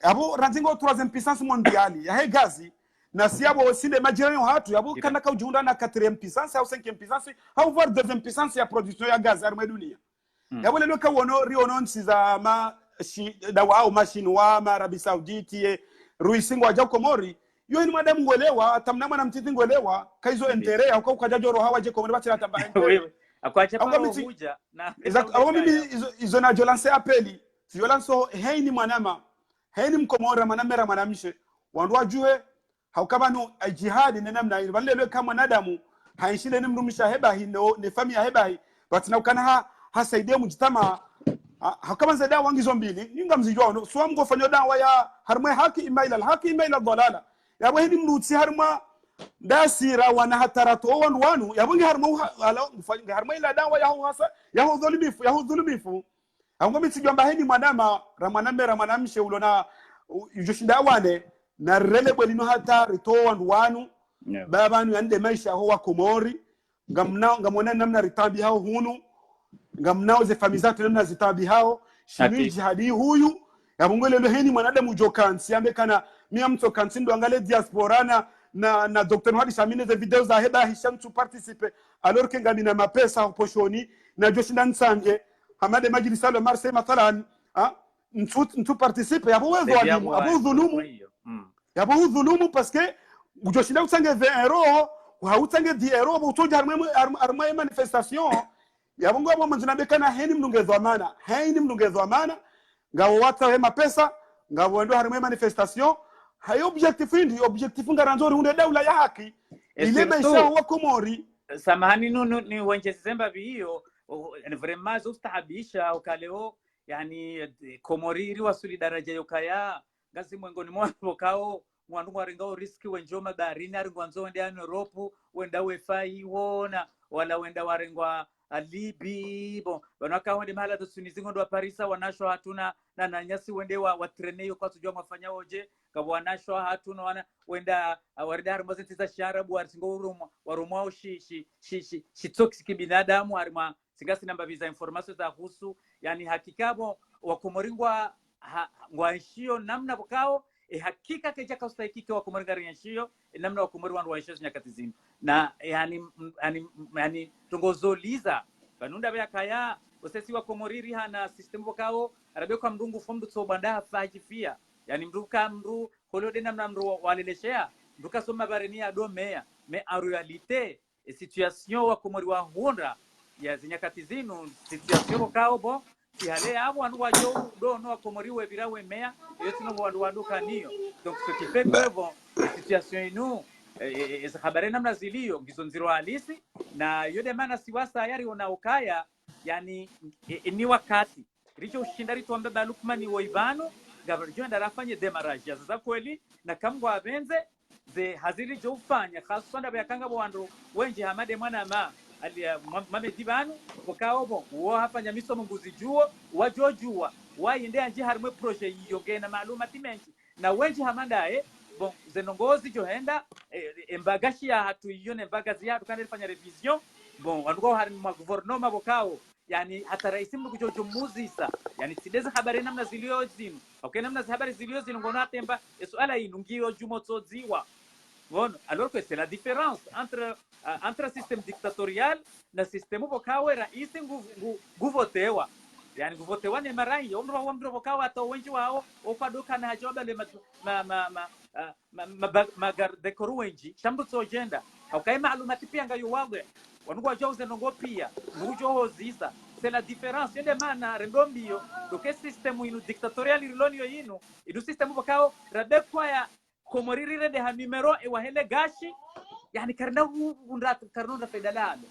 abo ranzingo troisième puissance mondiale ya gaz na siabo sinde majirani hatu yabo kana ka ujunda na 4e puissance au 5e puissance au voir 2e puissance ya production ya gaz harma dunia yabo lelo ka wono riono nsiza ma dawa au machine wa Arabie Saoudite ruisingo aja Komori yo ni madam ngolewa tamna mwana mtiti ngolewa kaizo entere au kwa kajajoro hawaje Komori batira tamba wewe akwache pa huja na au mimi izo na violence appeli violence heini mwanama heini mkomora manamera manamishe wandu wajue haukabanu jihad ni namna ile balele kama nadamu haishile ni mrumisha heba hino ni familia heba batina ukana hasaidie mjitama hakama dawa wangizo mbili ninga mzijwa so amgo fanyo dawa ya harma haki imaila haki imaila dhalala ya wahidi mrutsi harma dasira wana hatarato wanu ya bungi harma mfanya harma ila dawa ya hasa ya dhulumifu amgo mitsijwa mbaheni mwanama ramanamshe ulona yujoshinda wane na relebo lino hata rito wanu babanu yande maisha ho wa Komori ngamona namna ritambi hao hunu ngamnao ze famizatu namna zitabi hao shini jihadi huyu ya mungole lo heni mwanadamu jokansi amekana mia mto kansi ndo angale diaspora na Dr. Hadi Shamine ze video za heba Hisham tu participe alors que ngamina mapesa poshoni na joshinda nsange Hamade Majlis Salo Marseille mathalan ntu participe yabo wezo alimu abo dhulumu yabo dhulumu parce que joshinda usange 20 € hautange diero butoja arma manifestation yabongo abo manzina bekana heni mnungezwa amana ngabo wata hema pesa ngabo ndo harima manifestation hayo objectif ngaranzori hunde daula ya haki ile maisha wa Komori. Samahani nunu ni wenje zemba biyo ni vraiment ustahabisha ukaleo yani Komori iri wasuli daraja yokaya ngazi mwengoni mwa kao mwandu waringao riski wenjoma baharini aringwanzo wende ya Europe wenda wefai wona wala wenda waringwa alibi bon wanaka wende mahala tusunizingo ndo wa Parisa wanashwa hatuna na nanyasi wende wa treneyo kwa tujua mafanya oje kabo wanashwa hatuna wana wenda warida harimazeti za sharabu waringo warumwao shi toxic binadamu harima sigasi namba visa information za husu yani hakikabo wakomoringwa ngwaishio namna bukao hakika keja kaustahikike wakomoringa rianshio namna wakomori wandu waishio nyakati zinu na yani tungozoliza banunda bya kaya osesi wakomoriri hana system bukao arabe kwa mrungu fomdu tsobanda fajifia yani mruka mru holode namna mru waleleshea mruka soma barenia domea mais en réalité situation wakomori wa honda ya zinyakati zinu situation bukao bo hale abo wandu wajo do no akomoriwe birawe mea yetu no wandu waduka niyo donc ce qui fait que bon situation inu esa habari namna zilio ngizonziro halisi na yode maana siwasa yari ona ukaya yani ni wakati richo ushindari tuombe balukmani woivano gabarjo ndarafanye demarage za kweli na kamgwa abenze ze haziri jo ufanya khasonda bayakanga bo wandu wenje hamade mwana ma alia mamedibanu wakaobo wo hapa nyamiso munguzi juo wajojua wainde anje harimo projet yiyogena malumati menshi na wenji hamandae bon zenongozi johenda embagashi ya hatu yone mbagazi ya tukane fanya revision bon wanduko harimo gouvernement bokao yani hata rais mkujojo muzisa yani sideze habari namna zilio zinu okay namna habari zilio zinu ngona temba swala inungio jumo tsodziwa bon alors que c'est la différence entre système dictatorial na système bokawe raisi nguvotewa yani nguvotewa ne marai omro bokawa to wenji wao okadoka na hajoba le magar dekoru wenji shambu tsojenda okay maalumati pia ngayo wagwe wanugwa jauze nongo pia ngujo hozisa c'est la différence yende mana rendombio donc système inu dictatorial ilonio inu idu système bokao radekwa ya Komoriri de ha numero e wahele gashi yani karna unda karnonda fedalado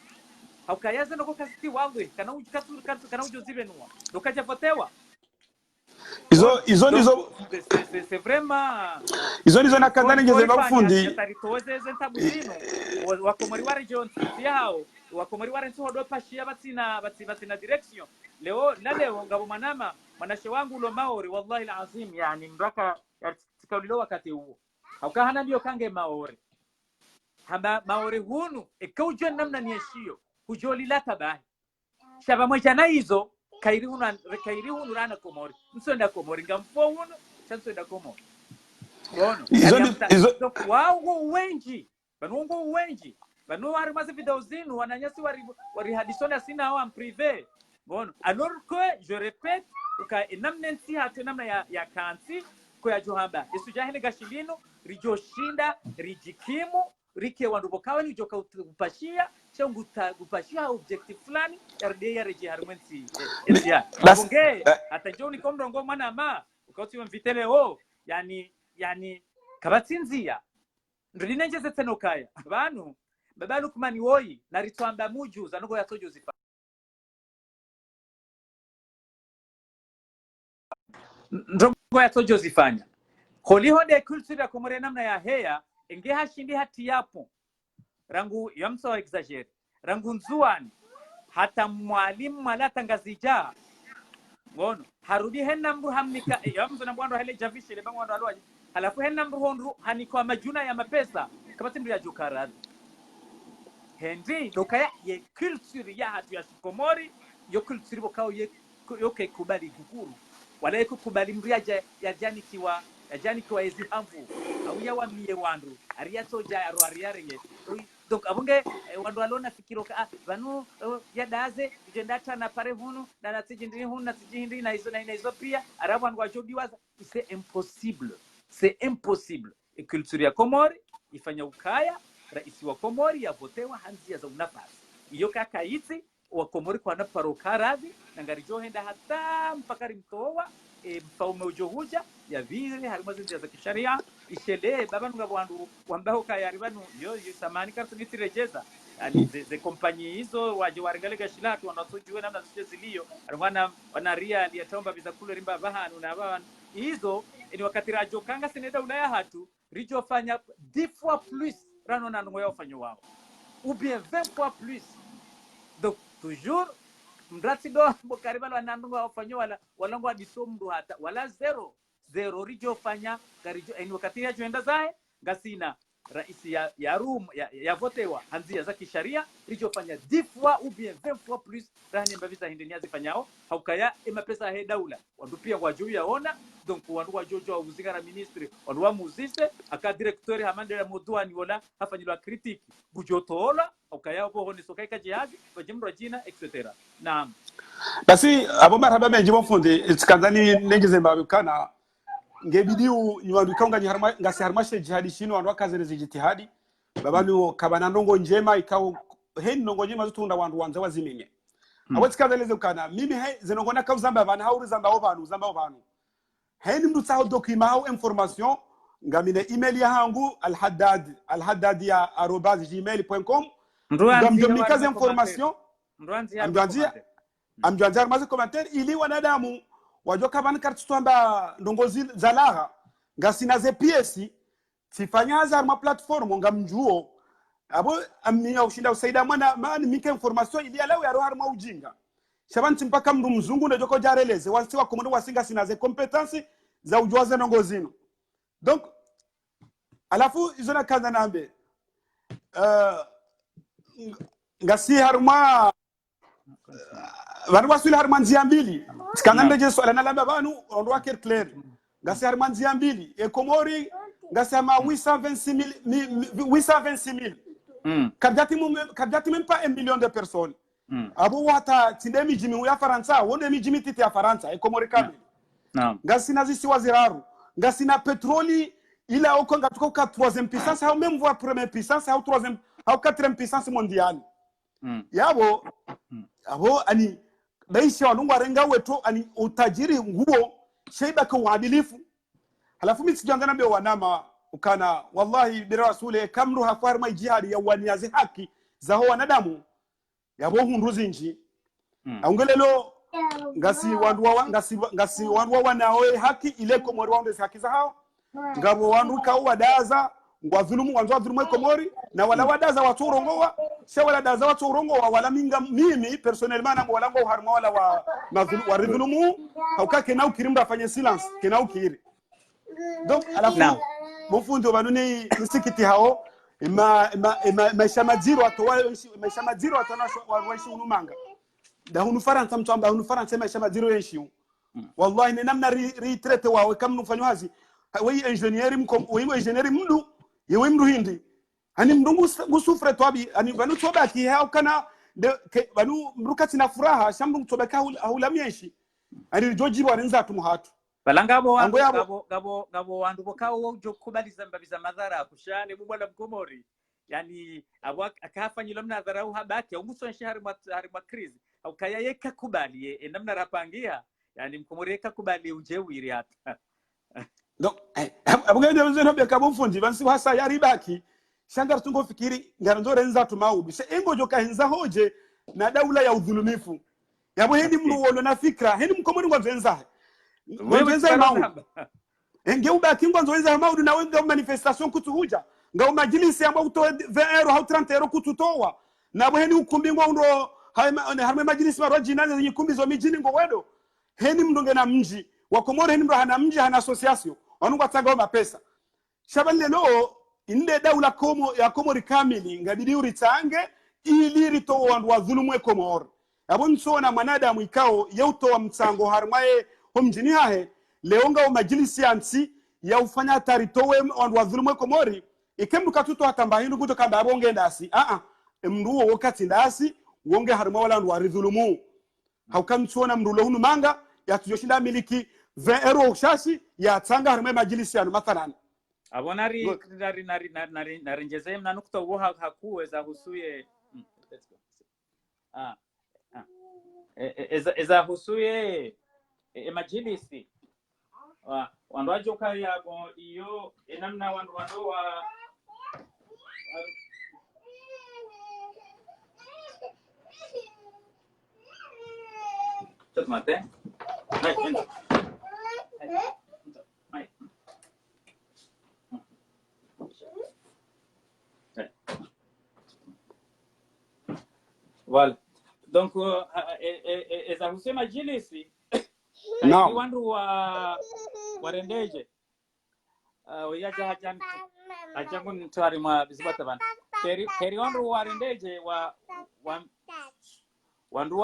haukayaza noko kasiti wangwe kana ujikatu kana ujozibe nuwa dokaja potewa izo c'est vraiment izo na kandani ngeze bafundi taritoze zentabuzino wakomori wari John yao wakomori wari nsodo pashia batina direction leo ngabo manama manashe wangu lo maori wallahi alazim yani mraka tikaulilo wakati huo haukahana ndio kange maori hamba maori hunu ekaujo namna nieshio hujolila tabahi shaba moja na hizo kairi hunu rana Komori msonda Komori ngamfo hunu chansonda Komori bono izo wao wengi banu harimaze video zinu wananyasi wari hadisona sina hawa privé bono alors que je répète uka namnensi hatu namna ya kansi kwa johamba isujahile gashilino rijoshinda rijikimu rike wandu bokawa ni joka upashia changu gupashia objective fulani yarde ya reji harmenti ya bonge hata joni komrongo mwana ma ukauti mvitele yani kabatsinzia ndrinenje zetsenokaya banu babalu kumani woi na ritwamba muju zanoko yatojo zifa ndongo yatojo zifanya holiho de culture ya Komori namna ya heya inge hashindi hati yapo rangu yamso exaggerate rangu nzuani hata mwalimu malata ngazija ngono harudi henambu hamnika yamso nambwando hele javishi le bangwando alwaji halafu henambu honru hanikwa majuna ya mapesa kama tindu ya jukarad hendi dokaya ye culture ya hatu ya Komori yo culture bokao yoke kubali gukuru wala yeko kubali mriaja ya jani kiwa ezi hamvu au ya wamiye wandu aria soja aro ariarenge donc abunge wandu alona fikiro ka banu ya daze jendata na pare hunu na natijindini hunu natijindini na hizo pia arabu wandu wajodi waza c'est impossible et culture ya Komori ifanya ukaya rais wa Komori yavotewa hanzia za unafasi iyo kakaiti wa Komori kwa na paroka radhi na ngarijo henda hata mpaka rimtoa mfaume ujohuja ya vile harimazi za kisharia ishele baba wandu wambao kayari banu yo samani kartu nitirejeza yani ze kompanyi hizo waje warengalega shilatu wanasojue namna zilio wana ria aliyatomba bizakulu rimba bahanu na baba hizo ni wakati rajo kanga seneda ulaya hatu rijo fanya 10 fois plus rano na ngoyo fanyo wao ou bien 20 fois plus. Donc toujours mrati do bokariba wanandu wafanyo wala ngo adisomdu hata wala zero rijo fanya garijo ni wakati rajo enda zae gasina rais ya room ya votewa hanzia za kisharia rijo fanya 10 fois ou bien 20 fois plus rani mbaviza hindenia zifanyao haukaya pesa he daula wandu pia wajuu yaona. Donc wandu wajojo wa uzingara ministry wandu wa muzise aka directeur hamande ya modwani wala hafanyilwa critique bujotola haukaya bo honi sokaika jihazi bajimro jina etc. Naam basi abo marhaba menji mfundi itsikandani nengeze mbabikana ngebidiu nyiwandu kaunga nyiharma ngasi harmashe jihadi shino wandu wakaze zijitihadi babanu kabana ndongo njema ikao hen ndongo njema zitunda wandu wanza wazimenye awetsikazaleze ukana mimi he zinongona kauzamba bana hauri zamba obanu hen mdu tsaho document au information ngamine email ya hangu alhaddad@gmail.com ngamjomnikaze information amjwanzia mazi commentaire ili wanadamu wajoka ban kartutamba ndongozi zalaha ngasina ze PS sifanyaza ma platform ngamjuo abo amnia ushinda usaida mwana mani mike information ili alawe yaro harma ujinga shabanti mpaka mndu mzungu ndo joko jareleze wansi wa komodo wasinga sina ze competence za ujuaze ndongozino. Donc alafu izona kaza nambe ngasi harma vanwa suli harmanzia mbili tsikangande je swala nalamba banu ondwa clair ngasi harmanzia mbili e Komori ngasi ma 826,000 kadjati même pas 1 million de personnes abo wata tindemi jimi ya Faransa wonde mi jimi titi ya Faransa e Komori kamili. Naam ngasi nazisi waziraru ngasi na petroli ila oko ngatuko 3e puissance au même voire 1e puissance au 3e au 4e puissance mondiale yabo abo ani baisha walungu arenga wetu ani utajiri nguo sheiba kwa uadilifu. Halafu mimi sijangana be wanama ukana wallahi bi rasule kamru hafarma jihad ya waniazi haki za ho wanadamu yabo hunduzi nji aungelelo ngasi wandu wanaoe haki ile Komori waonde haki za hao ngabo wandu ka wadaza ngwadhulumu wanzo dhulumu Komori na wala wadaza watu urongowa sha wala daza watu urongowa wala minga mimi personnellement na wala ngo harma wala wa dhulumu hauka kenau kirimba afanye silence kenau kiri. Donc alafu mfundo banuni msikiti hao maisha maziro atanasho waishi unumanga da hunu Faransa mtamba hunu Faransa maisha maziro yenshi wallahi ni namna retraite wao kama mfanywa hazi wewe engineer mdu yewe mdu hindi ani mdungu gusufre tobi ani banu toba ki hao kana banu mrukati na furaha shambu toba ka hulamieshi ani joji warenza tumuhatu balangabo gabo wandu bokao wojo kubaliza mbabiza madhara kushane bubala Komori yani akafanyilo mnadhara au habaki au muso shahari ma krizi au kayayeka kubali namna rapangia yani Mkomori kubali ujewiri hata. Donc abugende wenzeno be kabumfundi bansi hasa yaribaki shanga tungo fikiri ngaranzo renza tumaudu se engo joka henza hoje na daula ya udhulumifu yabo hendi mruolo na fikra hendi Mkomori ngwenza wenza maudu enge ubaki ngwenza maudu na wenza manifestation kutuhuja ngao majilisi ambao utoe 20 euro au 30 euro kututoa na bo hendi ukumbi ngwaundo harme majilisi marojina zenye kumbi zo mijini ngwedo hendi mndonge na mji wa Komori hendi mro hana mji hana association wanunga tanga mapesa shabale lo inde daula ya Komori kamili ngabidi uritange ili rito wandu wa dhulumu Komori yabo nsona manadamu ikao yauto wa mtsango harmaye homjini hahe leonga majilisi ansi ya ufanya taritowe wandu wa dhulumu Komori ikemdu katuto hatamba hindu kuto kamba abonge ndasi mruo wakati ndasi wonge harma wala wandu wa dhulumu haukamsona mrulo hunu manga ya tujoshinda miliki 20 euro ushasi ya tanga harma majilisi anu mathalan abonari narinjeze mna nukta uwo hakuweza husuye eza husuye majilisi wandu wajoka yago iyo enamna wandu wa mate voilà donc eza husema jilisi no wandu warendeje yaja hajangu ntwari mwa bizibata bana peri wandu warendeje wandu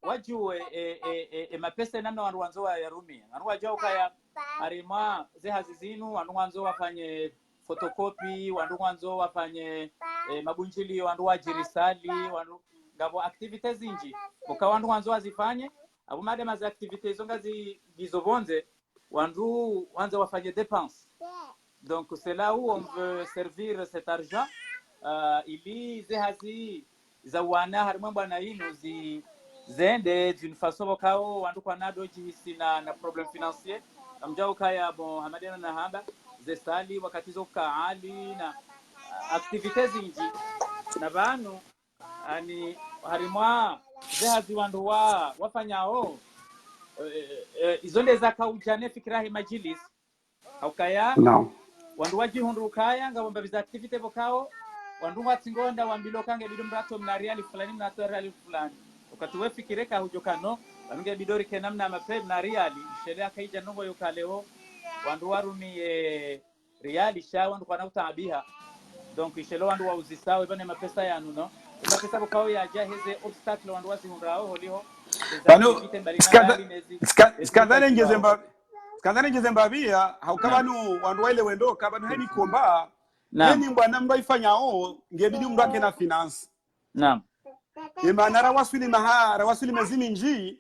wajue mapesa namna wandu wanzo ya rumia wandu wajua kaya arima zehazi zinu wandu wanzo wafanye photocopy wandu wanzo wafanye mabunjili wandu wajirisali wandu ngabo activities zinji wandu wanzo wazifanye abo madama za activités zonga zizobonze wandu wanzo wafanye dépenses. Donc c'est là où on veut servir cet argent ili zehazi zawana harimo bwana ino zende d'une façon wakao wandu kwa nado jihisi na problem financier amjao kaya bon hamadena na hamba zestali wakati zo kaali na activités zinji na banu ani harimo zehazi wandu wafanyao izonde zakaujane fikirahi majilis haukaya no wandu wajihundu kaya ngabomba biza activity bokao wandu watsingonda wambilokange bidumbrato mna real fulani mna real fulani wakati wewe fikireka hujokano bange bidori kenamna mape na real shele akaija nongo yokaleo wandu warumi real sha wandu kwa nautabiha donc ishelo wandu wauzisawe bane mapesa yanu no mapesa bokao ya jaheze obstacle wandu wasihundrao holiho bano skandale ngezembabia haukabanu wandu waile wendo kabanu heni komba heni mbwana mba ifanyao ngebidi mndu ake na finance naam imana rawasuli mezini nji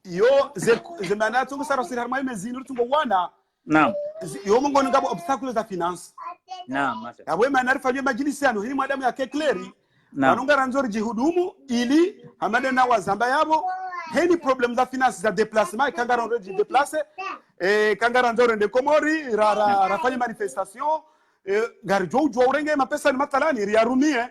yo zemana tungu sarasili harma mezini tungo wana naam yo mungo ngabo obstacles za finance naam masha abo imana rifanye majilisi yanu hini madamu ya kekleri wanunga ranzori jihudumu ili hamade na wazamba yabo heni problem za finance za déplacement kangara already déplacer kangara nzoro ndende komori rafanye manifestation garjo ujwa urenge mapesa ni matalani riarumie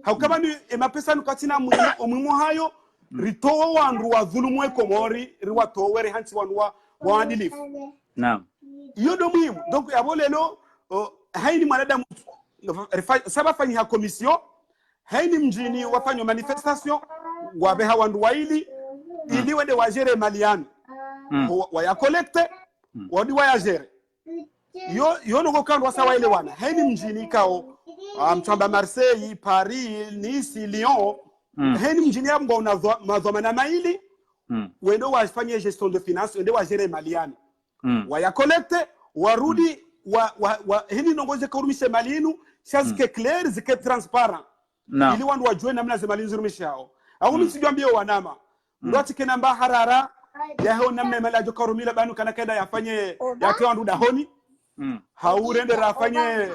haukabani mapesa nukatina muhimu hayo ritowa wandu wa dhulumu komori riwatowere hansi wandu wa adilifu naam iyo ndo muhimu donc yabolelo haini mwanadamu saba fanyi ha commission haini mjini wafanya manifestation wabeha wandu waili ili wende wajere maliani waya collecte wadi waya jere yo no gokando sawa ile wana haini mjini kao mchamba Marseille Paris Nice Lyon haini mjini hapo una mazomana maili wende wafanye gestion de finance wende wajere maliani waya collecte warudi hini nongoze kurumisha malinu shazike clair zike transparent ili wandu wajue namna za malinu zirumishao au msijambie wanama ndoti kenamba harara yaho namna malajo karumila banu kana kenda yafanye yake wandu dahoni haurende rafanye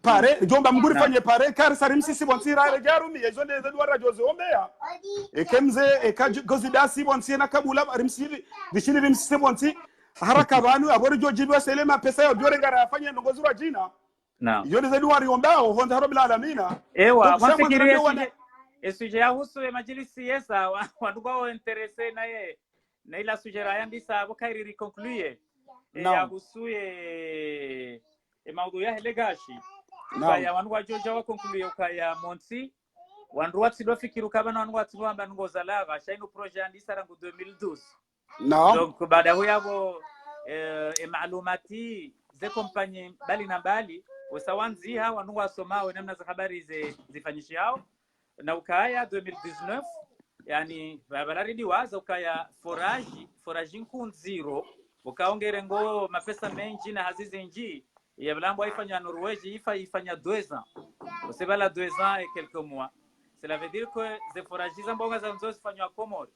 pare jomba mguri fanye pare kar sarim sisi bonsira regarumi yezonde zedwara joze ombea ekemze ekagozidasi bonsina kabula rimsiri bishiri rimsisi bonsi haraka banu abori jojibiwa selema pesa yo dore ngara afanye ndongozura jina naam yonde zedwari ombao honda rabbil alamina ewa mwafikiria esuje ya husu majilisi yesa wandu kwa interesse na ila sujera yandisa bokairi conclure ya husu maudu ya helegashi ya wandu wa joja wa conclure ukaya monti wandu watsidwa fikiru kabana wandu watsidwa amba ngoza lava shainu projet yandisa rangu 2012 donc baada huyabo maalumati ze compagnie bali na bali usawanzi hawa wandu wasomao namna za habari zifanyishi hao na ukaya 2019 yani bararidi waza ukaya forage nkunziro ukaongere ngo mapesa menji na hazizi nji ya blambo ifanya Norvège ifanya 2 ans usibala 2 ans et quelques mois cela veut dire que ze forage zambonga za nzo zifanywa Komori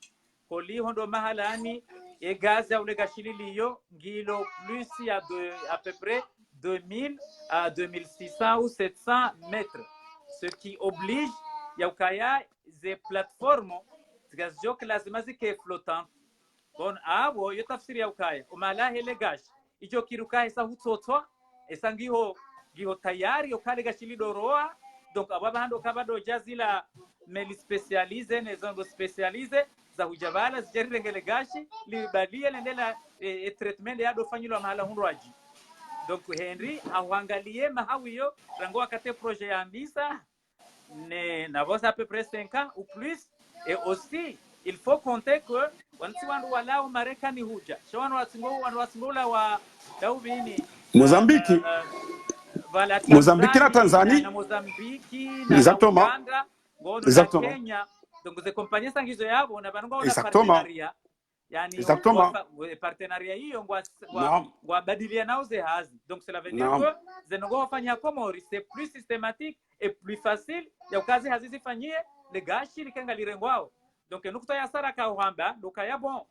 koli hondo mahalani e gaz ya ulega shililiyo ngilo plus ya à peu près 2000 à 2600 ou 700 mètres, ce qui oblige yaukaya ze plateforme zikazoka lazima zike flottant. Bon abo yo tafsiri yaukaya umala hele gash ijo kiruka esa hutsotwa esa ngiho tayari yokale gashili doroa. Donc ababa hando kabado jazila meli specialize ne zongo specialize za hujabala zijarire ngele gashi libadia lendela treatment ya do fanyilo mahala hunroaji. Donc Henry awangalie mahawiyo rango akate projet ya mbisa ne navos à peu près 5 ans ou plus. Et aussi il faut compter que wansi wandu walao Marekani huja shawanu watsingula wa daubini Mozambiki Voilà, Mozambiki na Tanzania na Mozambiki na exactement Uganda ngono na exactement Kenya. Donc des compagnies sangizo yabo na banonga una exactement partenariat yani exactement partenariat hiyo naam ngwa badilia nao ze hazi. Donc cela veut dire naam que zenongo wafanya Komori c'est plus systématique et plus facile ya kazi hazizifanyie le gashi likenga lirengwao. Donc nukta ya sara ka uhamba doka ya bon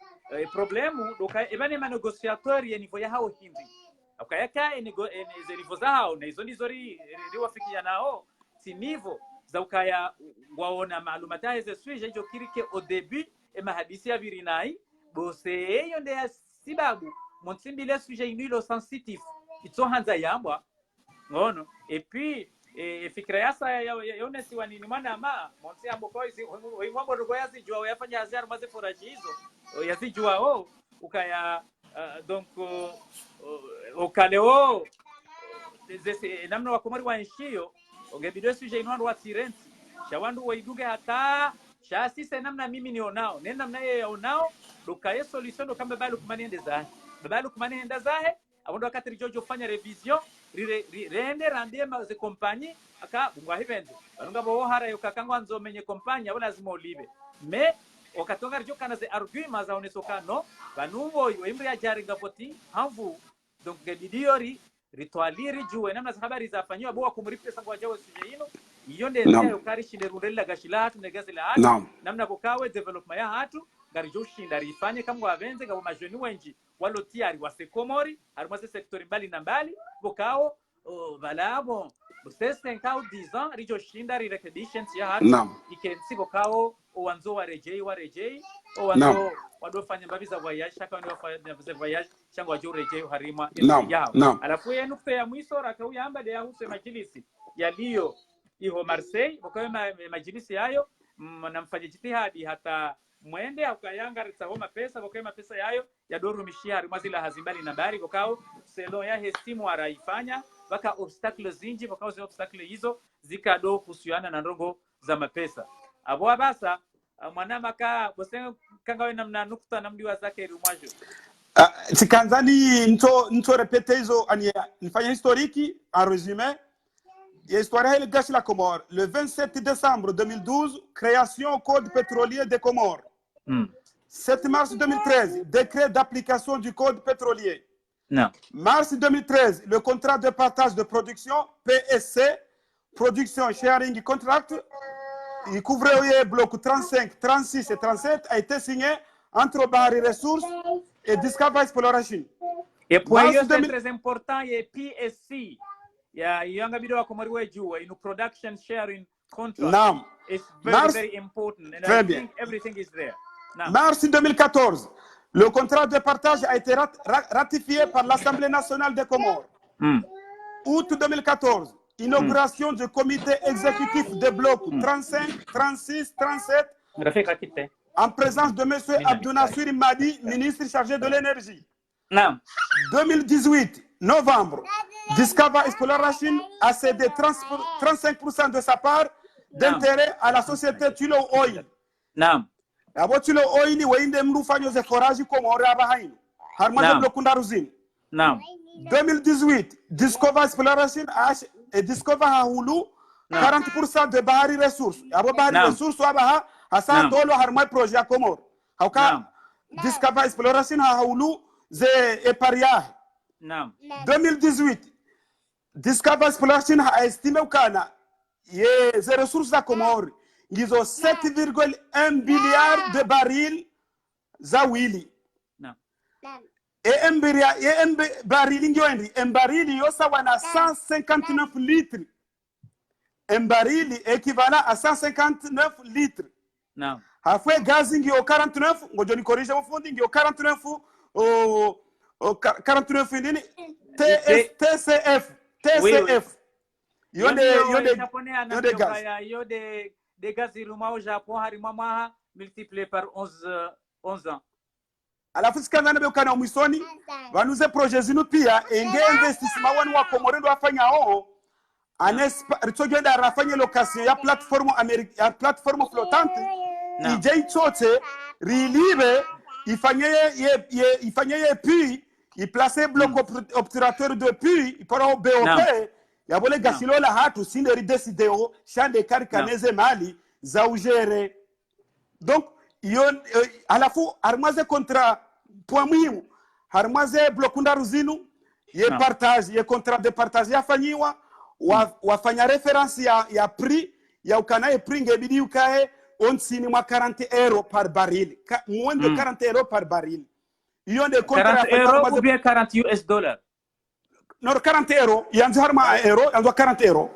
problème doka ebane ma négociateur ya niveau ya hao hindi akayaka ze niveau zao na hizo ndizo riwafikia nao si niveau za ukaya waona maalumata hizo suije hizo kirike au début et mahadisi ya virinai bose hiyo ndio sababu montsimbile suije inilo sensitif itso hanza yambwa ngono et puis fikra yasa yone si wanini mwana ama monsi amboko hizi wimbo ndogo yazijua yafanya haziara maze foraji hizo yazijua ukaya donc ukaleo zese namna wakomari wa nshio ongebido suje inwandu wa tirenti shawandu waiduge hata shasi se namna mimi nionao nenda namna yeye yaonao dokaye solution ndo kama balu kumani enda zahe abondo wakati rijojo fanya revision rende randema ze compagnie aka bungwa hivenze banunga bo hara yokakangwa nzomenye compagnie abo lazima olibe me okatonga rijo kana ze arguments za onesokano banungo imri ya jaringa poti havu. Donc gebidiori ritualiri juwe namna za habari za fanywa bo kumripe sangwa jawo sije hino iyo ndio yokari shinde rundela gashila hatu negazila hatu namna bokawe development ya hatu garijo shinda rifanye kama wavenze kama majeni wenji walo tiari wase Komori harimase sektori mbali na mbali bokao valabo bosese nkao 10 ans rijo shinda reconditions ya hatu ikensi bokao owanzo wa rejei owanzo wadofanya mbabiza voyage shaka ndio wafanya voyage chango wajo rejei harima yao. Alafu yenu kwa ya mwiso rakau yamba de ya huse majilisi yaliyo iho Marseille bokao majilisi yayo mnamfanya jitihadi hata mwende akayanga ritahoma pesa bokao mapesa yayo ya doru mishia rimazila hazimbali na bari bokao selo ya hestimu araifanya baka obstacle zinji bokao zi obstacle hizo zikado kusuana na ndongo za mapesa abo abasa mwanama ka bosenga kangawe namna nukta namdiwa zake rumwajo sikanzani nto répéter hizo nifanya historique en résumé. Histoire de Gashi la Comore. Le 27 décembre 2012, création Code pétrolier des Comores. 7 mars 2013, décret d'application du Code pétrolier. Mars 2013, le contrat de partage de production, PSC, Production Sharing Contract, il couvrait les blocs 35, 36 et 37, a été signé entre Bahari Ressources et Discover Exploration. Et pour eux, c'est très important, il y a PSC. Yeah, younger video Komori weju in production sharing contract. It's very important and I think everything is there. Mars 2014, le contrat de partage a été ratifié par l'Assemblée nationale des Comores. Août 2014, inauguration du comité exécutif des blocs 35, 36, 37 en présence de M. Abdounassir Madi, ministre chargé de l'énergie. 2018, novembre, Discover Exploration a cédé 35% de sa part d'intérêt à la société Tulo Oil. Abo Tulo Oil wende mrufanyo ze forage Komore abahaini. Harmaze blokundaruzini. 2018, Discover Exploration et Discover Hahulu 40% de Bahari Ressources. Abo Bahari Ressources abaha hasa dolo harmai projet Komore. Hauka Discover Exploration Hahulu ze eparia. 2018, Discover Exploration a estimé ukana ye ressources za Komori ngizo 7,1 milliards de barils za wili. barili ngioendi embarili yosa wana 159 litres. Embarili équivalent à 159 litres. Naam. Hafwe gazi ngio 49, ngojo nikorisha mfundi ngio 49 49 nini? TCF. Yode gaz. Yode de gaz iruma au Japon harima maha multiplié par 11 ans. Alafu sikangana bekana mwisoni vanuze projet zinu pia enge investissement wanu wa Komoro ndo afanya anespa ritogenda rafanya location ya platform flottante ije chote rilibe ifanye puis il placer bloc obturateur de puis pour BOP ya bole gasilola hatu sinde ridesideo shande karikaneze mali za ugere. Donc yon alafu armaze contrat point muhimu harmaze blokunda ruzinu ye partage ye contrat de partage yafanyiwa wafanya reference ya prix ya ukanaye prix ngebidi ukae onsini mwa 40 euros par baril moins de 40 euros par baril. Yon de contrat 40 euros ou bien 40 US dollars? Non, 40 euros yanzu harma euro yanzu 40 euros.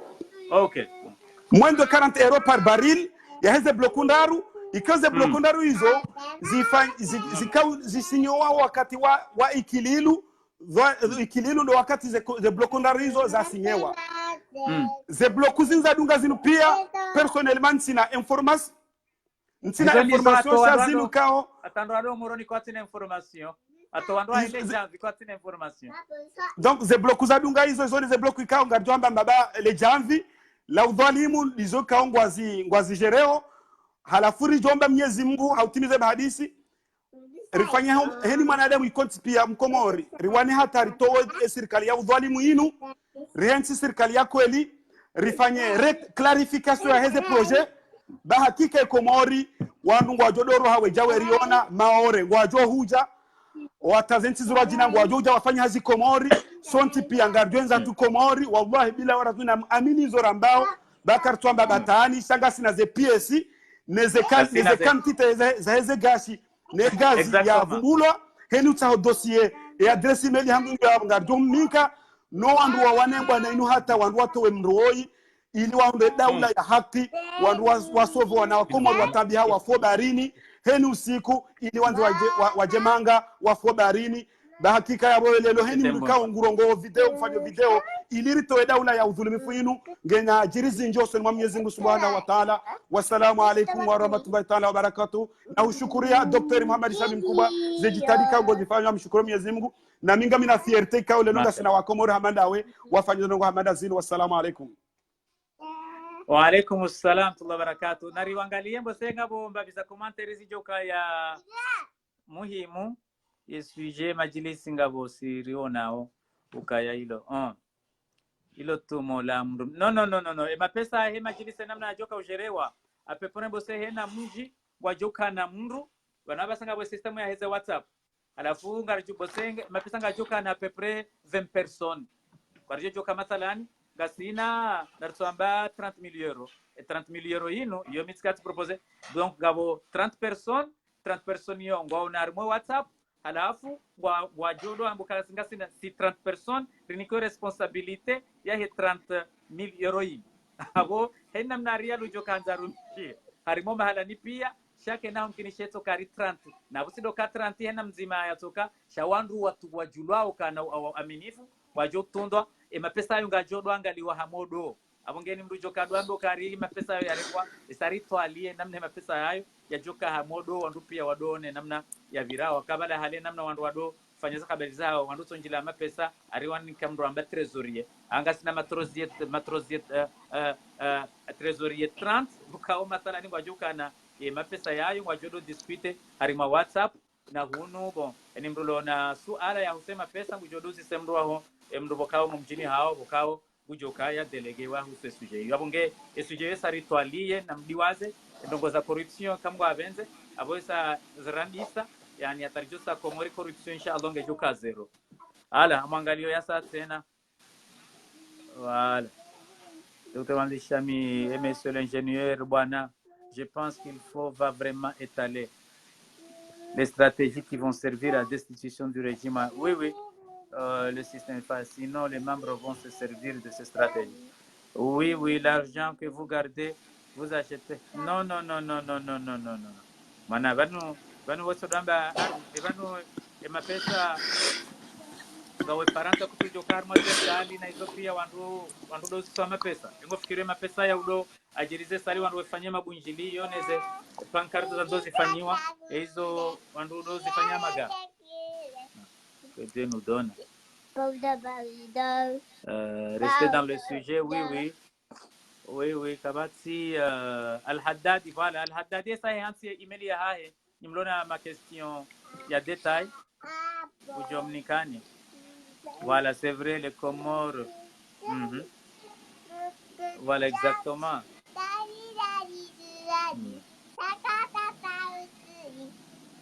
Okay. Moins de 40 euros par baril ya heze blokundaru ikaze blokundaru hizo zisinyoa wakati wa ikililu ndo wakati ze blokundaru hizo za sinyewa. Ze bloku zinza dunga zinu pia personnellement sina information sa zinu kao atandwado moroni kwa tina information atwandwa ile janvi kwa tina information. Donc ze bloku za dunga hizo ze bloku ikao ngarjwamba mbaba le janvi la udhalimu lizo kao ngwazi jereo halafuri jomba Mwenyezi Mungu hautimize bahadisi rifanya heni mwanadamu ikonti pia mkomori riwani hata ritowe serikali ya udhalimu inu rihensi serikali ya kweli rifanye clarification ya heze projet ba hakika komori wandu ngwajodoro hawe jawe riona maore ngwajo huja watazenti zura jina ngwajo huja wafanya hazi komori sonti pia ngarjonza tu komori wallahi bila warazuna amini zora mbao bakar twamba batani shangasi na ze PS neze kantite za heze gashi ne gazi ya vungulwa henu tsaho dossier e adresi email hangu ya ngarjom minka no wandu wa wanembwa na inu hata wandu watowe mroi ili waunde daula ya haki wandu wasovu wanawakomori watambi hawa wafo barini henu usiku ili wandu wajemanga wafo barini ba hakika ya wewe lelo heni mkao ngurongo video mfanyo video ili ritowe daula ya udhulumifu inu ngenya jirizi njose mwa Mwenyezi Mungu Subhanahu wa Ta'ala. Wassalamu alaikum wa rahmatullahi ta'ala wa barakatuh. Na ushukuria Dr. Muhammad Salim Kuba zejitadika ngozifanya mshukuru Mwenyezi Mungu na minga mina fierté kao lelo ngasina wakomori hamandawe wafanya ndongo hamanda zinu. Wassalamu alaikum. Wa alaikum assalam wa barakatuh. Nari wangalie mbosenga bomba bisa commentaires ijoka ya muhimu yesuje majilisi ngabo sirionao ukaya hilo hilo tumo la mru no e mapesa he majilisi namna ajoka ujerewa apepone bose he na mji wajoka na mru wanabasanga bo system ya heze WhatsApp alafu ngarju bosenge mapesa ngajoka na pepre 20 personnes kwa joka mathalani gasina nartsamba 30,000 euros et 30,000 euros ino yo mitskati proposer donc gabo 30 personnes yo ngwa unarmo WhatsApp halafu wajodo ambuka singasina si 30 personnes riniko responsabilité ya he 30,000 euros abo henna mnaria lujo kanzaru harimo mahala ni pia shake na mkinisheto kari 30 na busido ka 30 henna mzima yatoka shawandu watu wajulwao kana aminifu wajotundwa mapesa ayo ngajodo angaliwa hamodo abongeni mrujo kadwando kari mapesa ayo yarekwa isarito alie namna mapesa ayo yajoka hamodo wandu pia wadone namna ya virawa kabala hale namna wandu wado fanyeza kabali zao wandu tonjila mapesa ariwani kamro amba trésorier angasina matroziet trésorier 30 bukao mathala ni wajoka na mapesa yayo wajodo dispute harima WhatsApp na hunu bon eni mrulo na suala ya husema pesa ngujodozi semro aho mru bokao mjini hao bokao bujoka ya delege wa huse suje yabonge suje sarito alie na mdiwaze ndongoza corruption kamwa abenze aboisa zrandisa yani atarijosa komori corruption inshallah ngejoka zero ala mwangalio ya saa tena voilà Dr. Wandishami monsieur l'ingénieur bwana je pense qu'il faut va vraiment étaler les stratégies qui vont servir à la destitution du régime. Oui, oui, le système est pas. Sinon, les membres vont se servir de ces stratégies. Oui, oui, l'argent que vous gardez, vous achetez. Non, non, non, non, non, non, non, non, non. Mana vanu wasodamba arm vanu emapesa ngawe paranta kutujo karma sali na hizo pia wandu do soma pesa ingo fikire mapesa ya udo ajirize sali wandu wafanyia mabunjili yoneze pankarta za dozi fanyiwa hizo wandu do zifanyia maga que nous donne. Rester dans le sujet, oui, oui. Oui, oui, Kabati, Al-Haddadi, voilà, Al-Haddadi, ça est anti email ya hae. Nimlona ma question, il y a détail. Ujomnikani. Voilà, c'est vrai, les Comores. Voilà, exactement.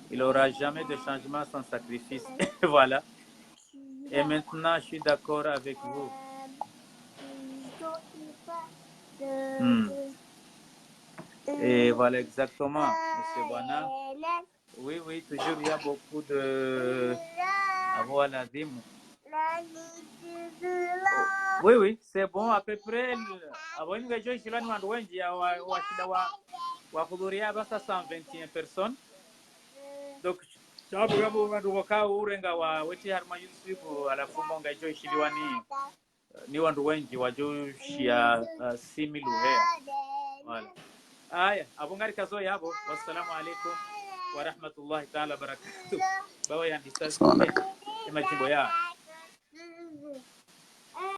Il n'aura jamais de changement sans sacrifice. Voilà. Et maintenant, je suis d'accord avec vous. Et voilà, exactement, M. Bana. Oui, oui, toujours, il y a beaucoup de... Voilà, dis-moi. Oui, oui, c'est bon, à peu près. Avant une région, je suis là, wahudhuria basa 121 personnes. Donc, sababu yabo wandu wakao urenga wa weti harma yusufu alafu monga jo shiliwani ni wandu wengi wajoshia similu hea. Wala. Aya, abungari kazo yabo. Wassalamu alaikum wa rahmatullahi ta'ala barakatuh. Bawa yang disas. Ema jimbo ya.